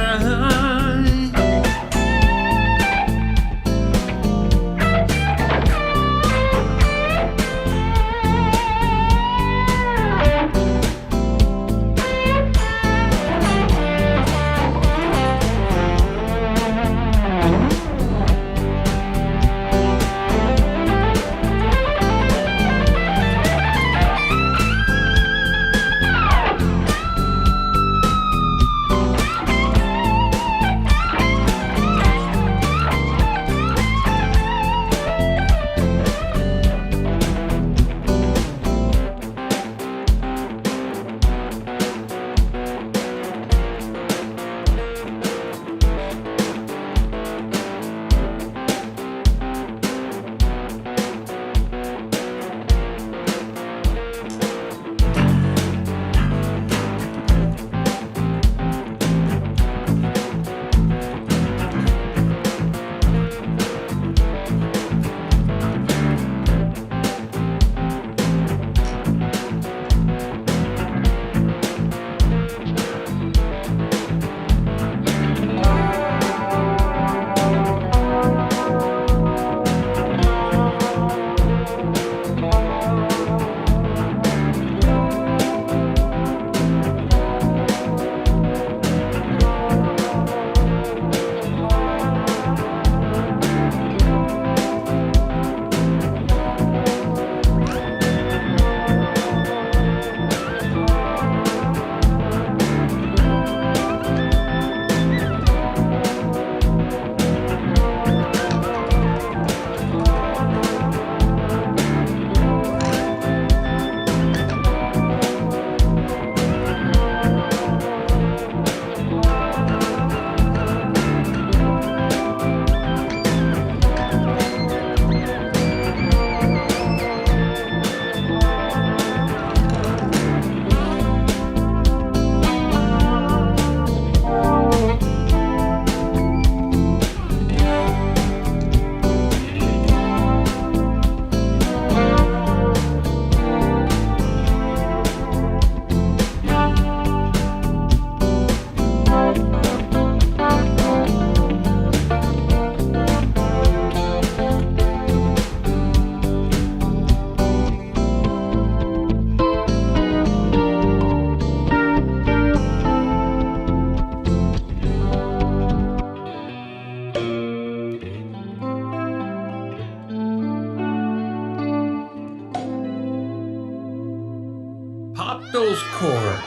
Pop those corks.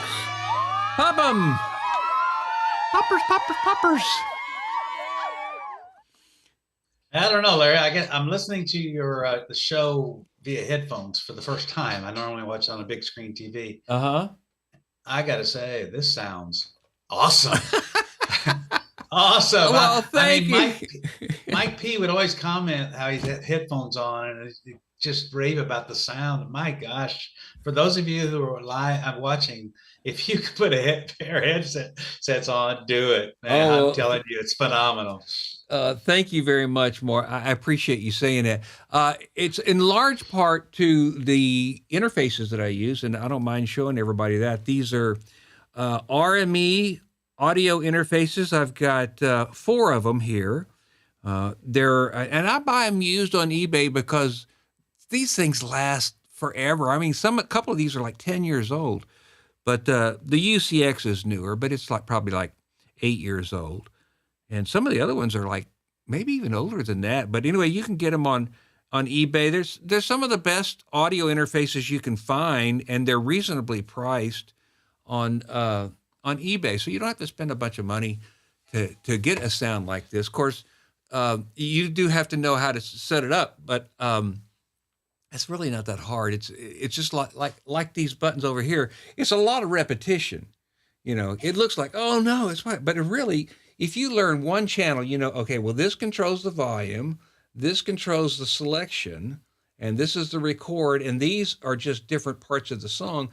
Pop 'em. Poppers, poppers, poppers. I don't know, Larry. I guess I'm listening to your the show via headphones for the first time. I normally watch on a big screen TV. Uh-huh. I gotta say, this sounds awesome. Awesome. Well, thank you. Mike P would always comment how he's had headphones on and just rave about the sound. My gosh, for those of you who are live watching, if you could put a pair of headsets on, do it. Man, I'm telling you, it's phenomenal. Thank you very much, Moore. I appreciate you saying that. It's in large part to the interfaces that I use, and I don't mind showing everybody that. These are RME audio interfaces. I've got 4 of them here. And I buy them used on eBay because these things last forever. I mean, a couple of these are like 10 years old, but the UCX is newer, but it's probably like 8 years old. And some of the other ones are like maybe even older than that. But anyway, you can get them on eBay. There's some of the best audio interfaces you can find, and they're reasonably priced on eBay. So you don't have to spend a bunch of money to get a sound like this. Of course, you do have to know how to set it up, but it's really not that hard. It's just like these buttons over here. It's a lot of repetition. It looks like, oh no, it's fine. But it really, if you learn one channel, okay, well, this controls the volume, this controls the selection, and this is the record, and these are just different parts of the song.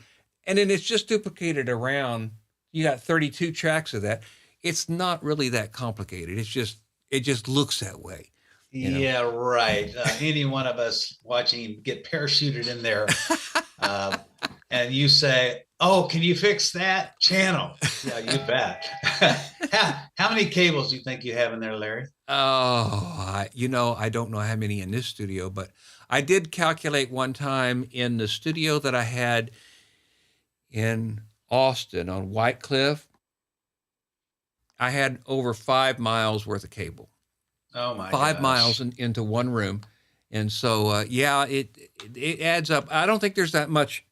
And then it's just duplicated around. You got 32 tracks of that. It's not really that complicated. It just looks that way. Yeah, right. Any one of us watching him get parachuted in there, and you say, "Oh, can you fix that channel?" Yeah, you bet. How many cables do you think you have in there, Larry? Oh, I don't know how many in this studio, but I did calculate one time in the studio that I had in Austin on White Cliff. I had over 5 miles worth of cable. Oh my! 5 miles into one room, and so it adds up. I don't think there's that much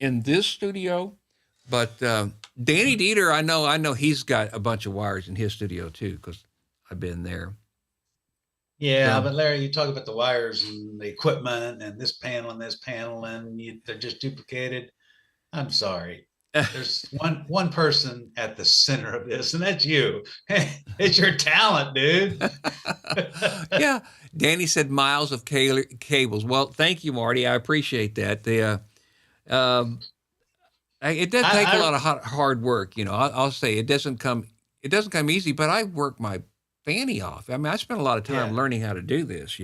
in this studio, but Danny Dieter, I know he's got a bunch of wires in his studio too, because I've been there. Yeah, but Larry, you talk about the wires and the equipment and this panel and they're just duplicated. I'm sorry. There's one person at the center of this, and that's you. It's your talent, dude. Yeah. Danny said miles of cables. Well, thank you, Marty. I appreciate that. It does take a lot of hard work. I'll say it doesn't come easy, but I work my fanny off. I mean, I spent a lot of time learning how to do this,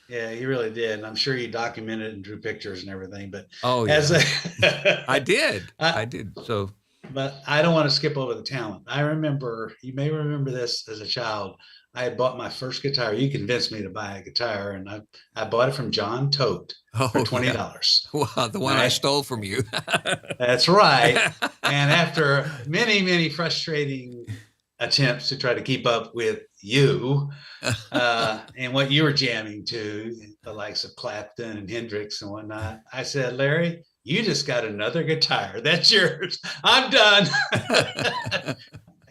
Yeah, you really did. And I'm sure you documented and drew pictures and everything. But I did. I did. So, but I don't want to skip over the talent. I remember, you may remember this as a child. I had bought my first guitar. You convinced me to buy a guitar, and I bought it from John Tote for $20. Yeah. Wow, the one I stole from you. That's right. And after many, many frustrating attempts to try to keep up with you and what you were jamming to, the likes of Clapton and Hendrix and whatnot, I said, Larry, you just got another guitar. That's yours. I'm done. I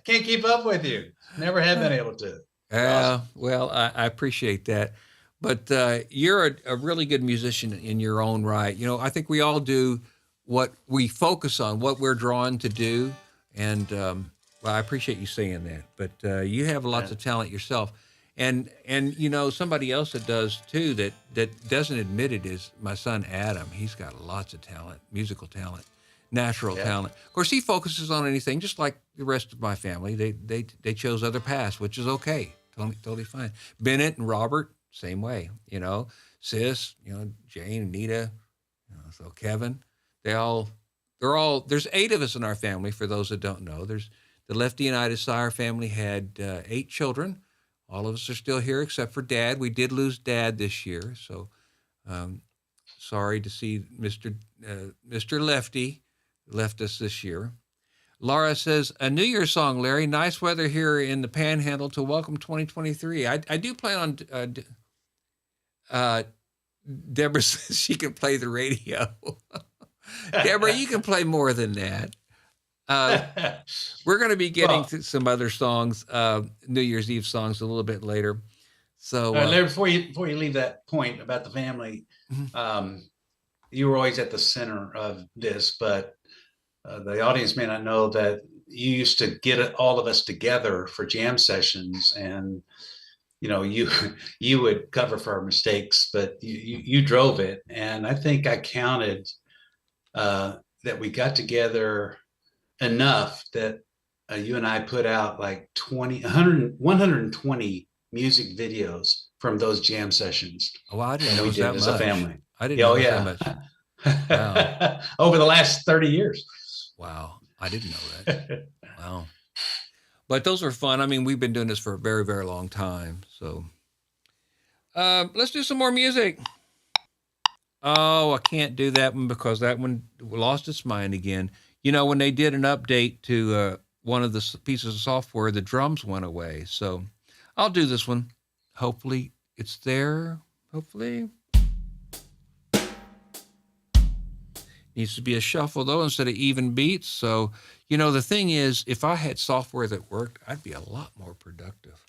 can't keep up with you. Never have been able to. Awesome. Well, I appreciate that. But you're a really good musician in your own right. I think we all do what we focus on, what we're drawn to do. And well, I appreciate you saying that. But you have lots of talent yourself. And somebody else that does too, that doesn't admit it, is my son Adam. He's got lots of talent, musical talent, natural talent. Of course, he focuses on anything, just like the rest of my family. They chose other paths, which is okay, totally fine. Bennett and Robert, same way. Sis, Jane, Anita, so Kevin, they're all. There's 8 of us in our family. For those that don't know, there's the Lefty and Ida Sire family had 8 children. All of us are still here except for Dad. We did lose Dad this year, so sorry to see Mr. Lefty left us this year. Laura says, a New Year's song, Larry. Nice weather here in the Panhandle to welcome 2023. I do plan on. Deborah says she can play the radio. Deborah, you can play more than that. We're going to be getting to some other songs, New Year's Eve songs, a little bit later. So, Larry, before you leave that point about the family, you were always at the center of this, but the audience may not know that you used to get all of us together for jam sessions, and you would cover for our mistakes, but you drove it, and I think I counted that we got together enough that you and I put out like 120 music videos from those jam sessions. Oh, I didn't know it was that much. As a family. I didn't know it was that much. Wow. Over the last 30 years. Wow. I didn't know that. Wow. But those were fun. I mean, we've been doing this for a very, very long time. So let's do some more music. Oh, I can't do that one because that one lost its mind again. You know, when they did an update to one of the pieces of software, the drums went away. So I'll do this one. Hopefully it's there. Hopefully. Needs to be a shuffle, though, instead of even beats. So, you know, the thing is, if I had software that worked, I'd be a lot more productive.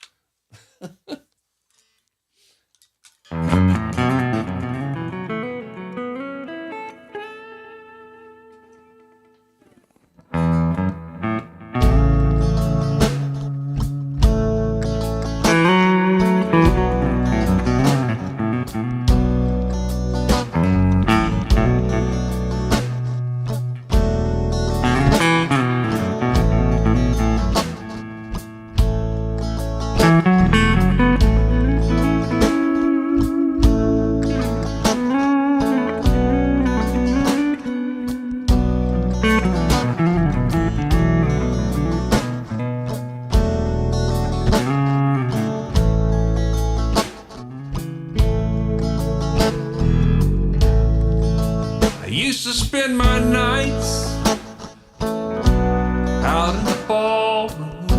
Used to spend my nights out in the ballroom.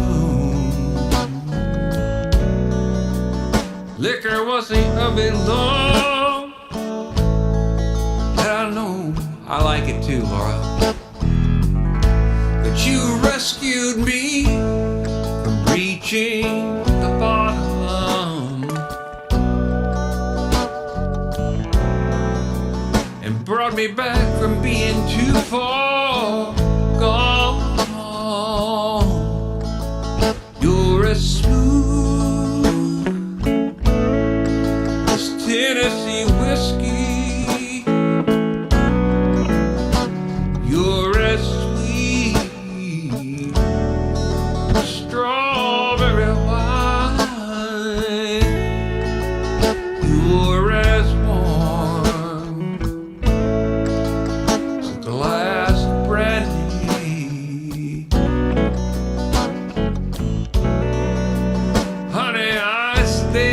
Liquor wasn't of it long, and I know I like it too, Laura. But you rescued me from reaching the bottom. Brought me back from being too far gone. You're as smooth as Tennessee whiskey. You're as sweet as strawberry wine. You're as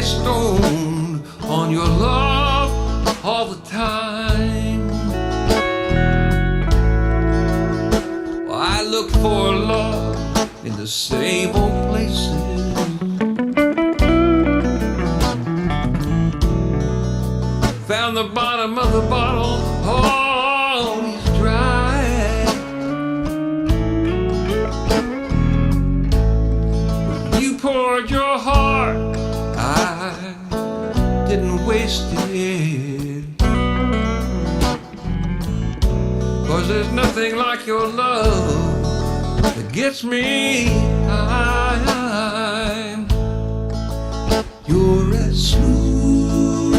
stoned on your love all the time. Well, I look for love in the same old places. Found the bottom of the bottle always dry. You poured your heart, I didn't waste it, 'cause there's nothing like your love that gets me high. You're as smooth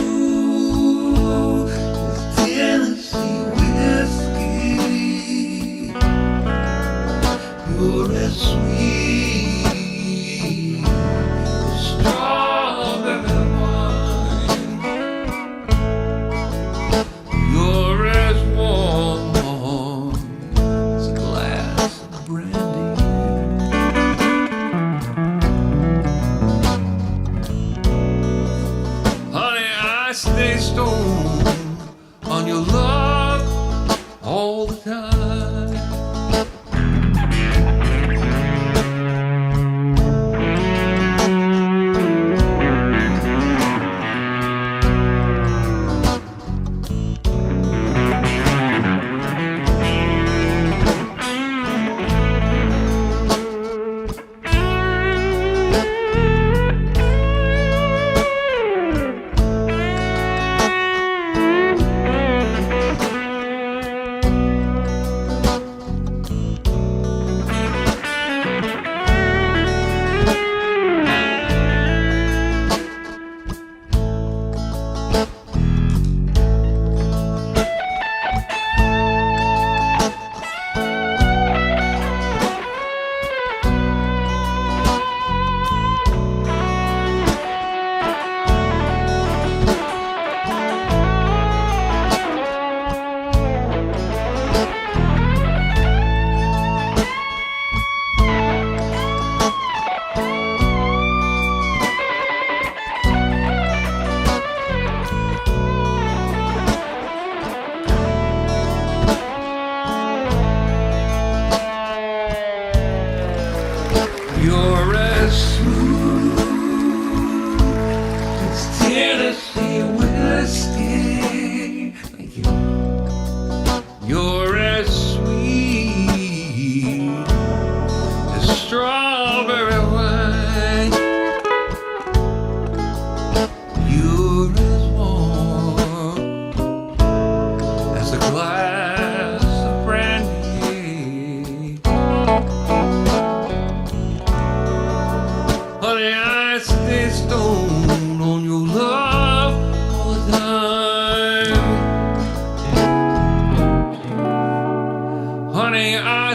as Tennessee whiskey. You're as sweet as strawberry. Stay stoned on your love all the time.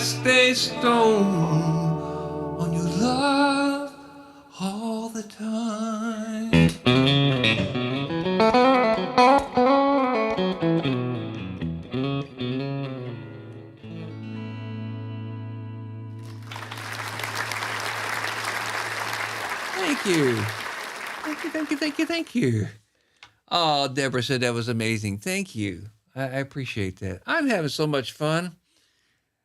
stay stoned on your love all the time. Thank you. Thank you. Oh, Deborah said that was amazing. Thank you. I appreciate that. I'm having so much fun.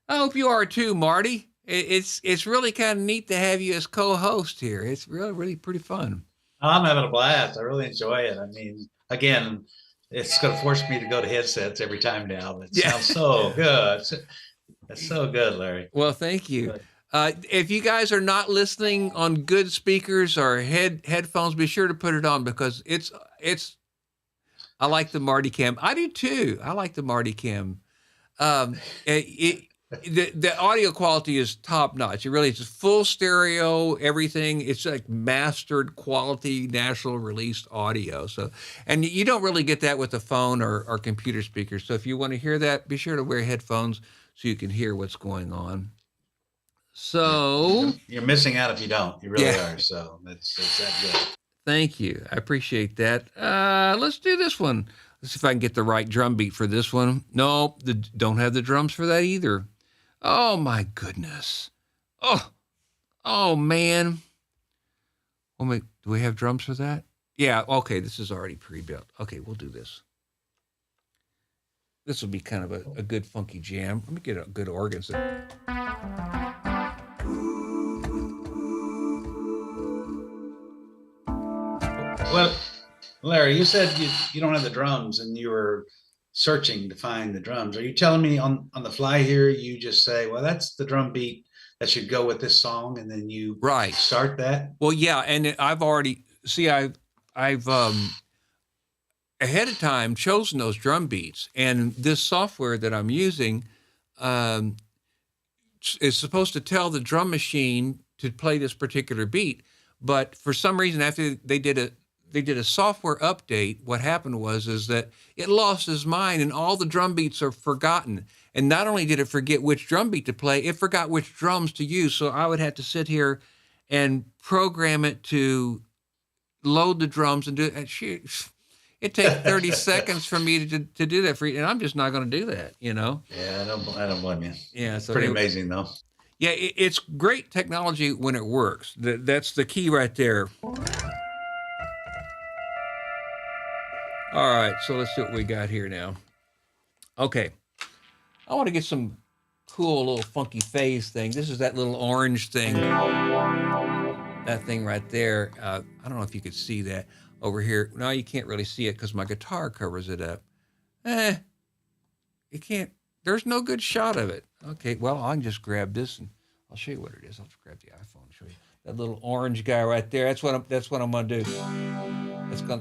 I hope you are too, Marty. It's really kind of neat to have you as co-host here. It's really pretty fun. I'm having a blast. I really enjoy it. I mean, again, it's going to force me to go to headsets every time now. It sounds so good. It's so good, Larry. Well, thank you. If you guys are not listening on good speakers or headphones, be sure to put it on because it's. I like the Marty Cam. I do too. I like the Marty Cam. The audio quality is top notch. It really is full stereo, everything. It's like mastered quality, national released audio. So, and you don't really get that with a phone or computer speakers. So if you want to hear that, be sure to wear headphones so you can hear what's going on. So you're missing out if you don't. You really are. So it's that good. Thank you. I appreciate that. Let's do this one. Let's see if I can get the right drum beat for this one. No, don't have the drums for that either. Oh my goodness. Oh man. Oh my, do we have drums for that? Yeah, okay, this is already pre-built. Okay, we'll do this. This will be kind of a good funky jam. Let me get a good organ. Well, Larry, you said you don't have the drums and you were searching to find the drums. Are you telling me on the fly here, you just say, well, that's the drum beat that should go with this song, and then you start that? Well, yeah, and I've already, I've ahead of time chosen those drum beats, and this software that I'm using is supposed to tell the drum machine to play this particular beat, but for some reason after they did a software update, what happened is that it lost its mind and all the drum beats are forgotten. And not only did it forget which drum beat to play, it forgot which drums to use. So I would have to sit here and program it to load the drums and do it. It takes 30 seconds for me to do that for you. And I'm just not going to do that, you know? Yeah, I don't blame you. Yeah, so pretty amazing though. Yeah, it's great technology when it works. That's the key right there. All right, so let's see what we got here now. Okay, I want to get some cool little funky phase thing. This is that little orange thing. That thing right there. I don't know if you could see that over here. No, you can't really see it because my guitar covers it up. You can't. There's no good shot of it. Okay, well, I can just grab this and I'll show you what it is. I'll just grab the iPhone and show you. That little orange guy right there. That's what I'm going to do.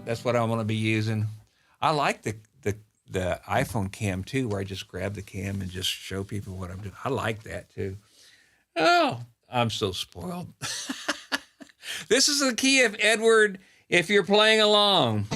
That's what I'm going to be using. I like the iPhone cam too, where I just grab the cam and just show people what I'm doing. I like that too. Oh, I'm so spoiled. This is the key of Edward if you're playing along.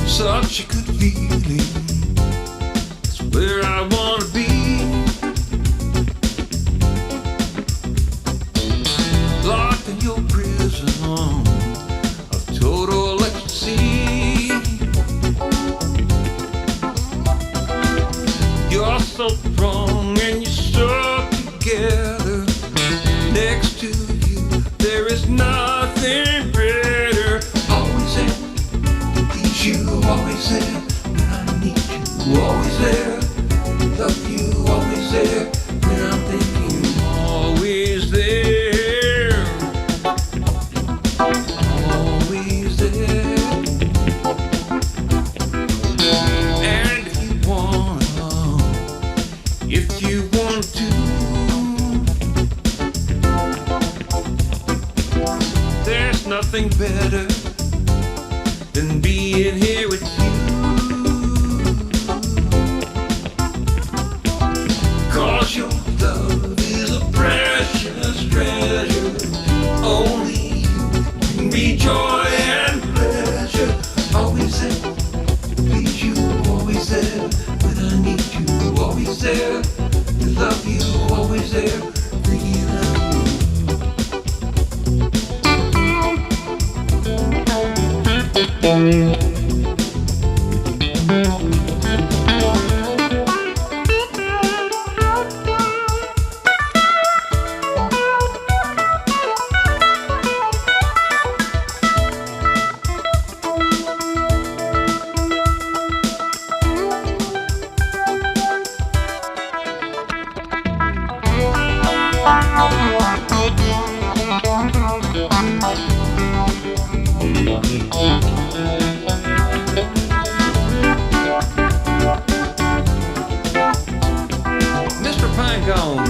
Such a good feeling, it's where I want to be. Locked in your prison of total ecstasy. You're so strong and you're so together. Next to you, there is nothing better. Always there. You always there when I need you, always there. Love you, always there when I'm thinking, always there. Always there. And if you want to, there's nothing better than being here with you. always there. Please you, always there. When I need you, always there. To love you, always there. Thinking of you. Mr. Pinecone.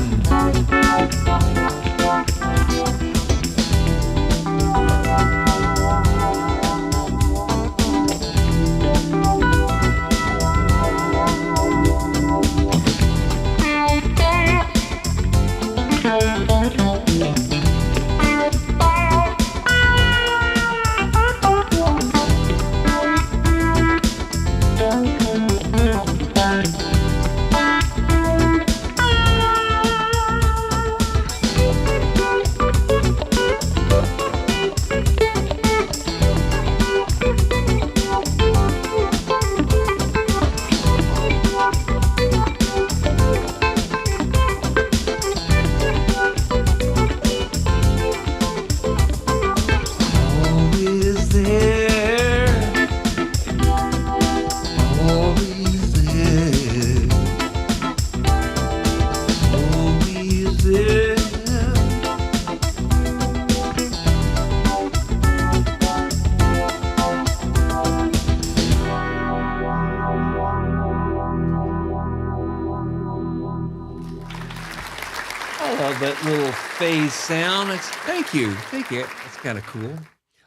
That little phase sound. Thank you. That's kind of cool.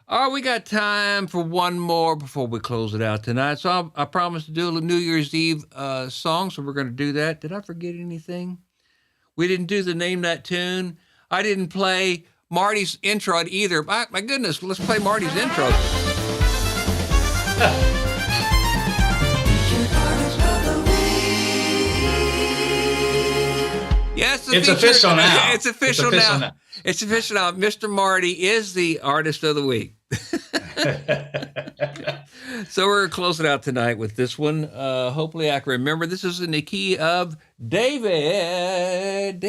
All right, we got time for one more before we close it out tonight. So I promised to do a New Year's Eve song, so we're going to do that. Did I forget anything? We didn't do the Name That Tune. I didn't play Marty's intro either. My goodness, let's play Marty's intro. Yes, it's official now. It's official now. It's official now. Mr. Marty is the artist of the week. So we're going to close it out tonight with this one. Hopefully I can remember. This is in the key of David.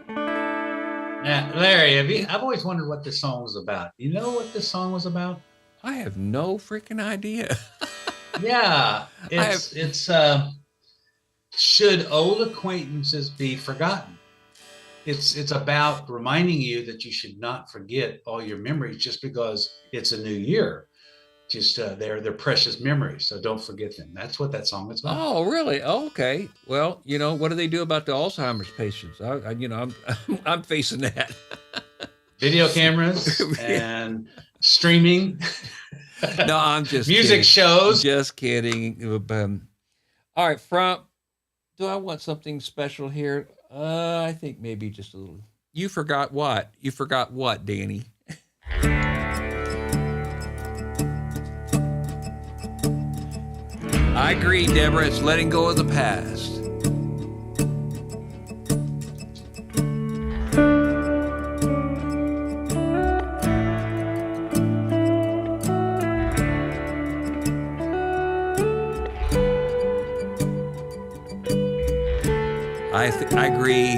Now, Larry, I've always wondered what this song was about. You know what this song was about? I have no freaking idea. Yeah. It's should old acquaintances be forgotten? It's about reminding you that you should not forget all your memories just because it's a new year. Just they're precious memories, so don't forget them. That's what that song is about. Oh, really? Oh, okay. Well, what do they do about the Alzheimer's patients? I'm facing that. Video cameras and streaming. No, I'm just music kidding. Shows. Just kidding. All right, do I want something special here? I think maybe just a little. You forgot what? You forgot what, Danny? I agree, Deborah. It's letting go of the past. I agree.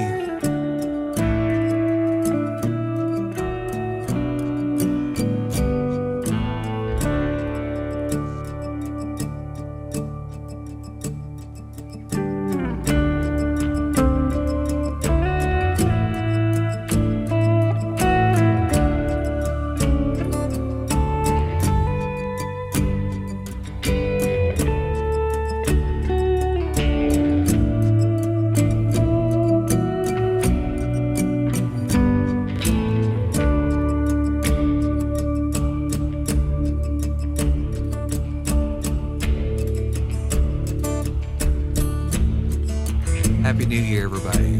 Happy New Year, everybody.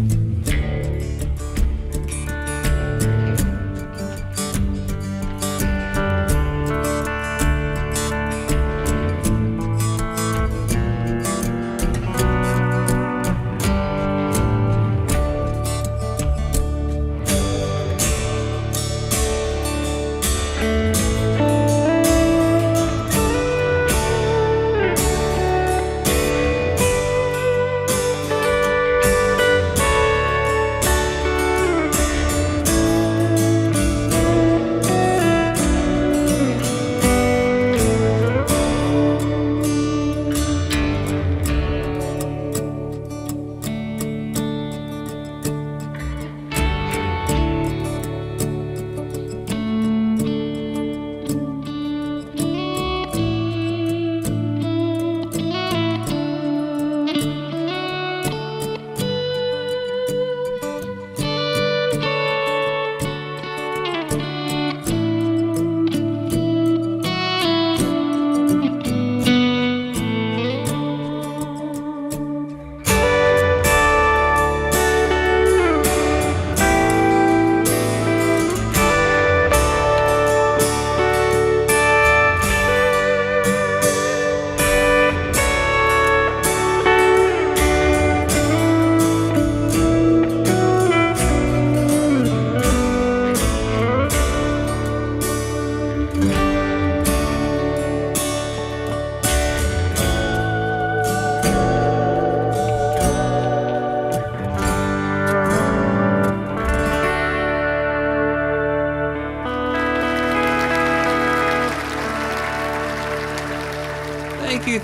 Thank you.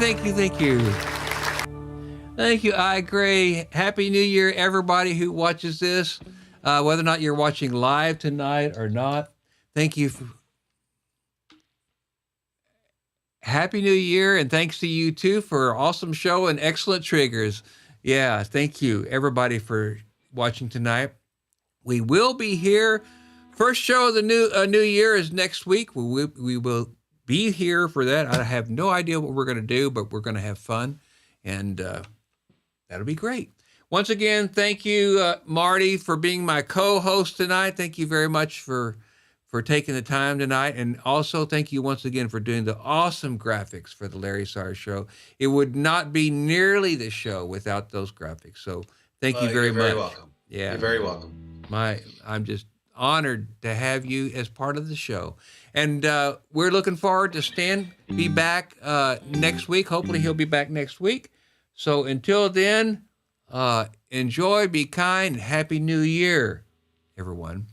Thank you, I Gray. Happy New Year, everybody who watches this, whether or not you're watching live tonight or not. Thank you. Happy New Year, and thanks to you, too, for an awesome show and excellent triggers. Yeah, thank you, everybody, for watching tonight. We will be here. First show of the new year is next week. We will be here for that. I have no idea what we're going to do, but we're going to have fun, and that'll be great. Once again, thank you, Marty, for being my co-host tonight. Thank you very much for taking the time tonight, and also thank you once again for doing the awesome graphics for the Larry Sires Show. It would not be nearly the show without those graphics. So thank you very much. You're very welcome. Yeah, you're very welcome. I'm just honored to have you as part of the show, and we're looking forward to Stan be back next week. Hopefully, he'll be back next week. So until then, enjoy, be kind, Happy New Year, everyone.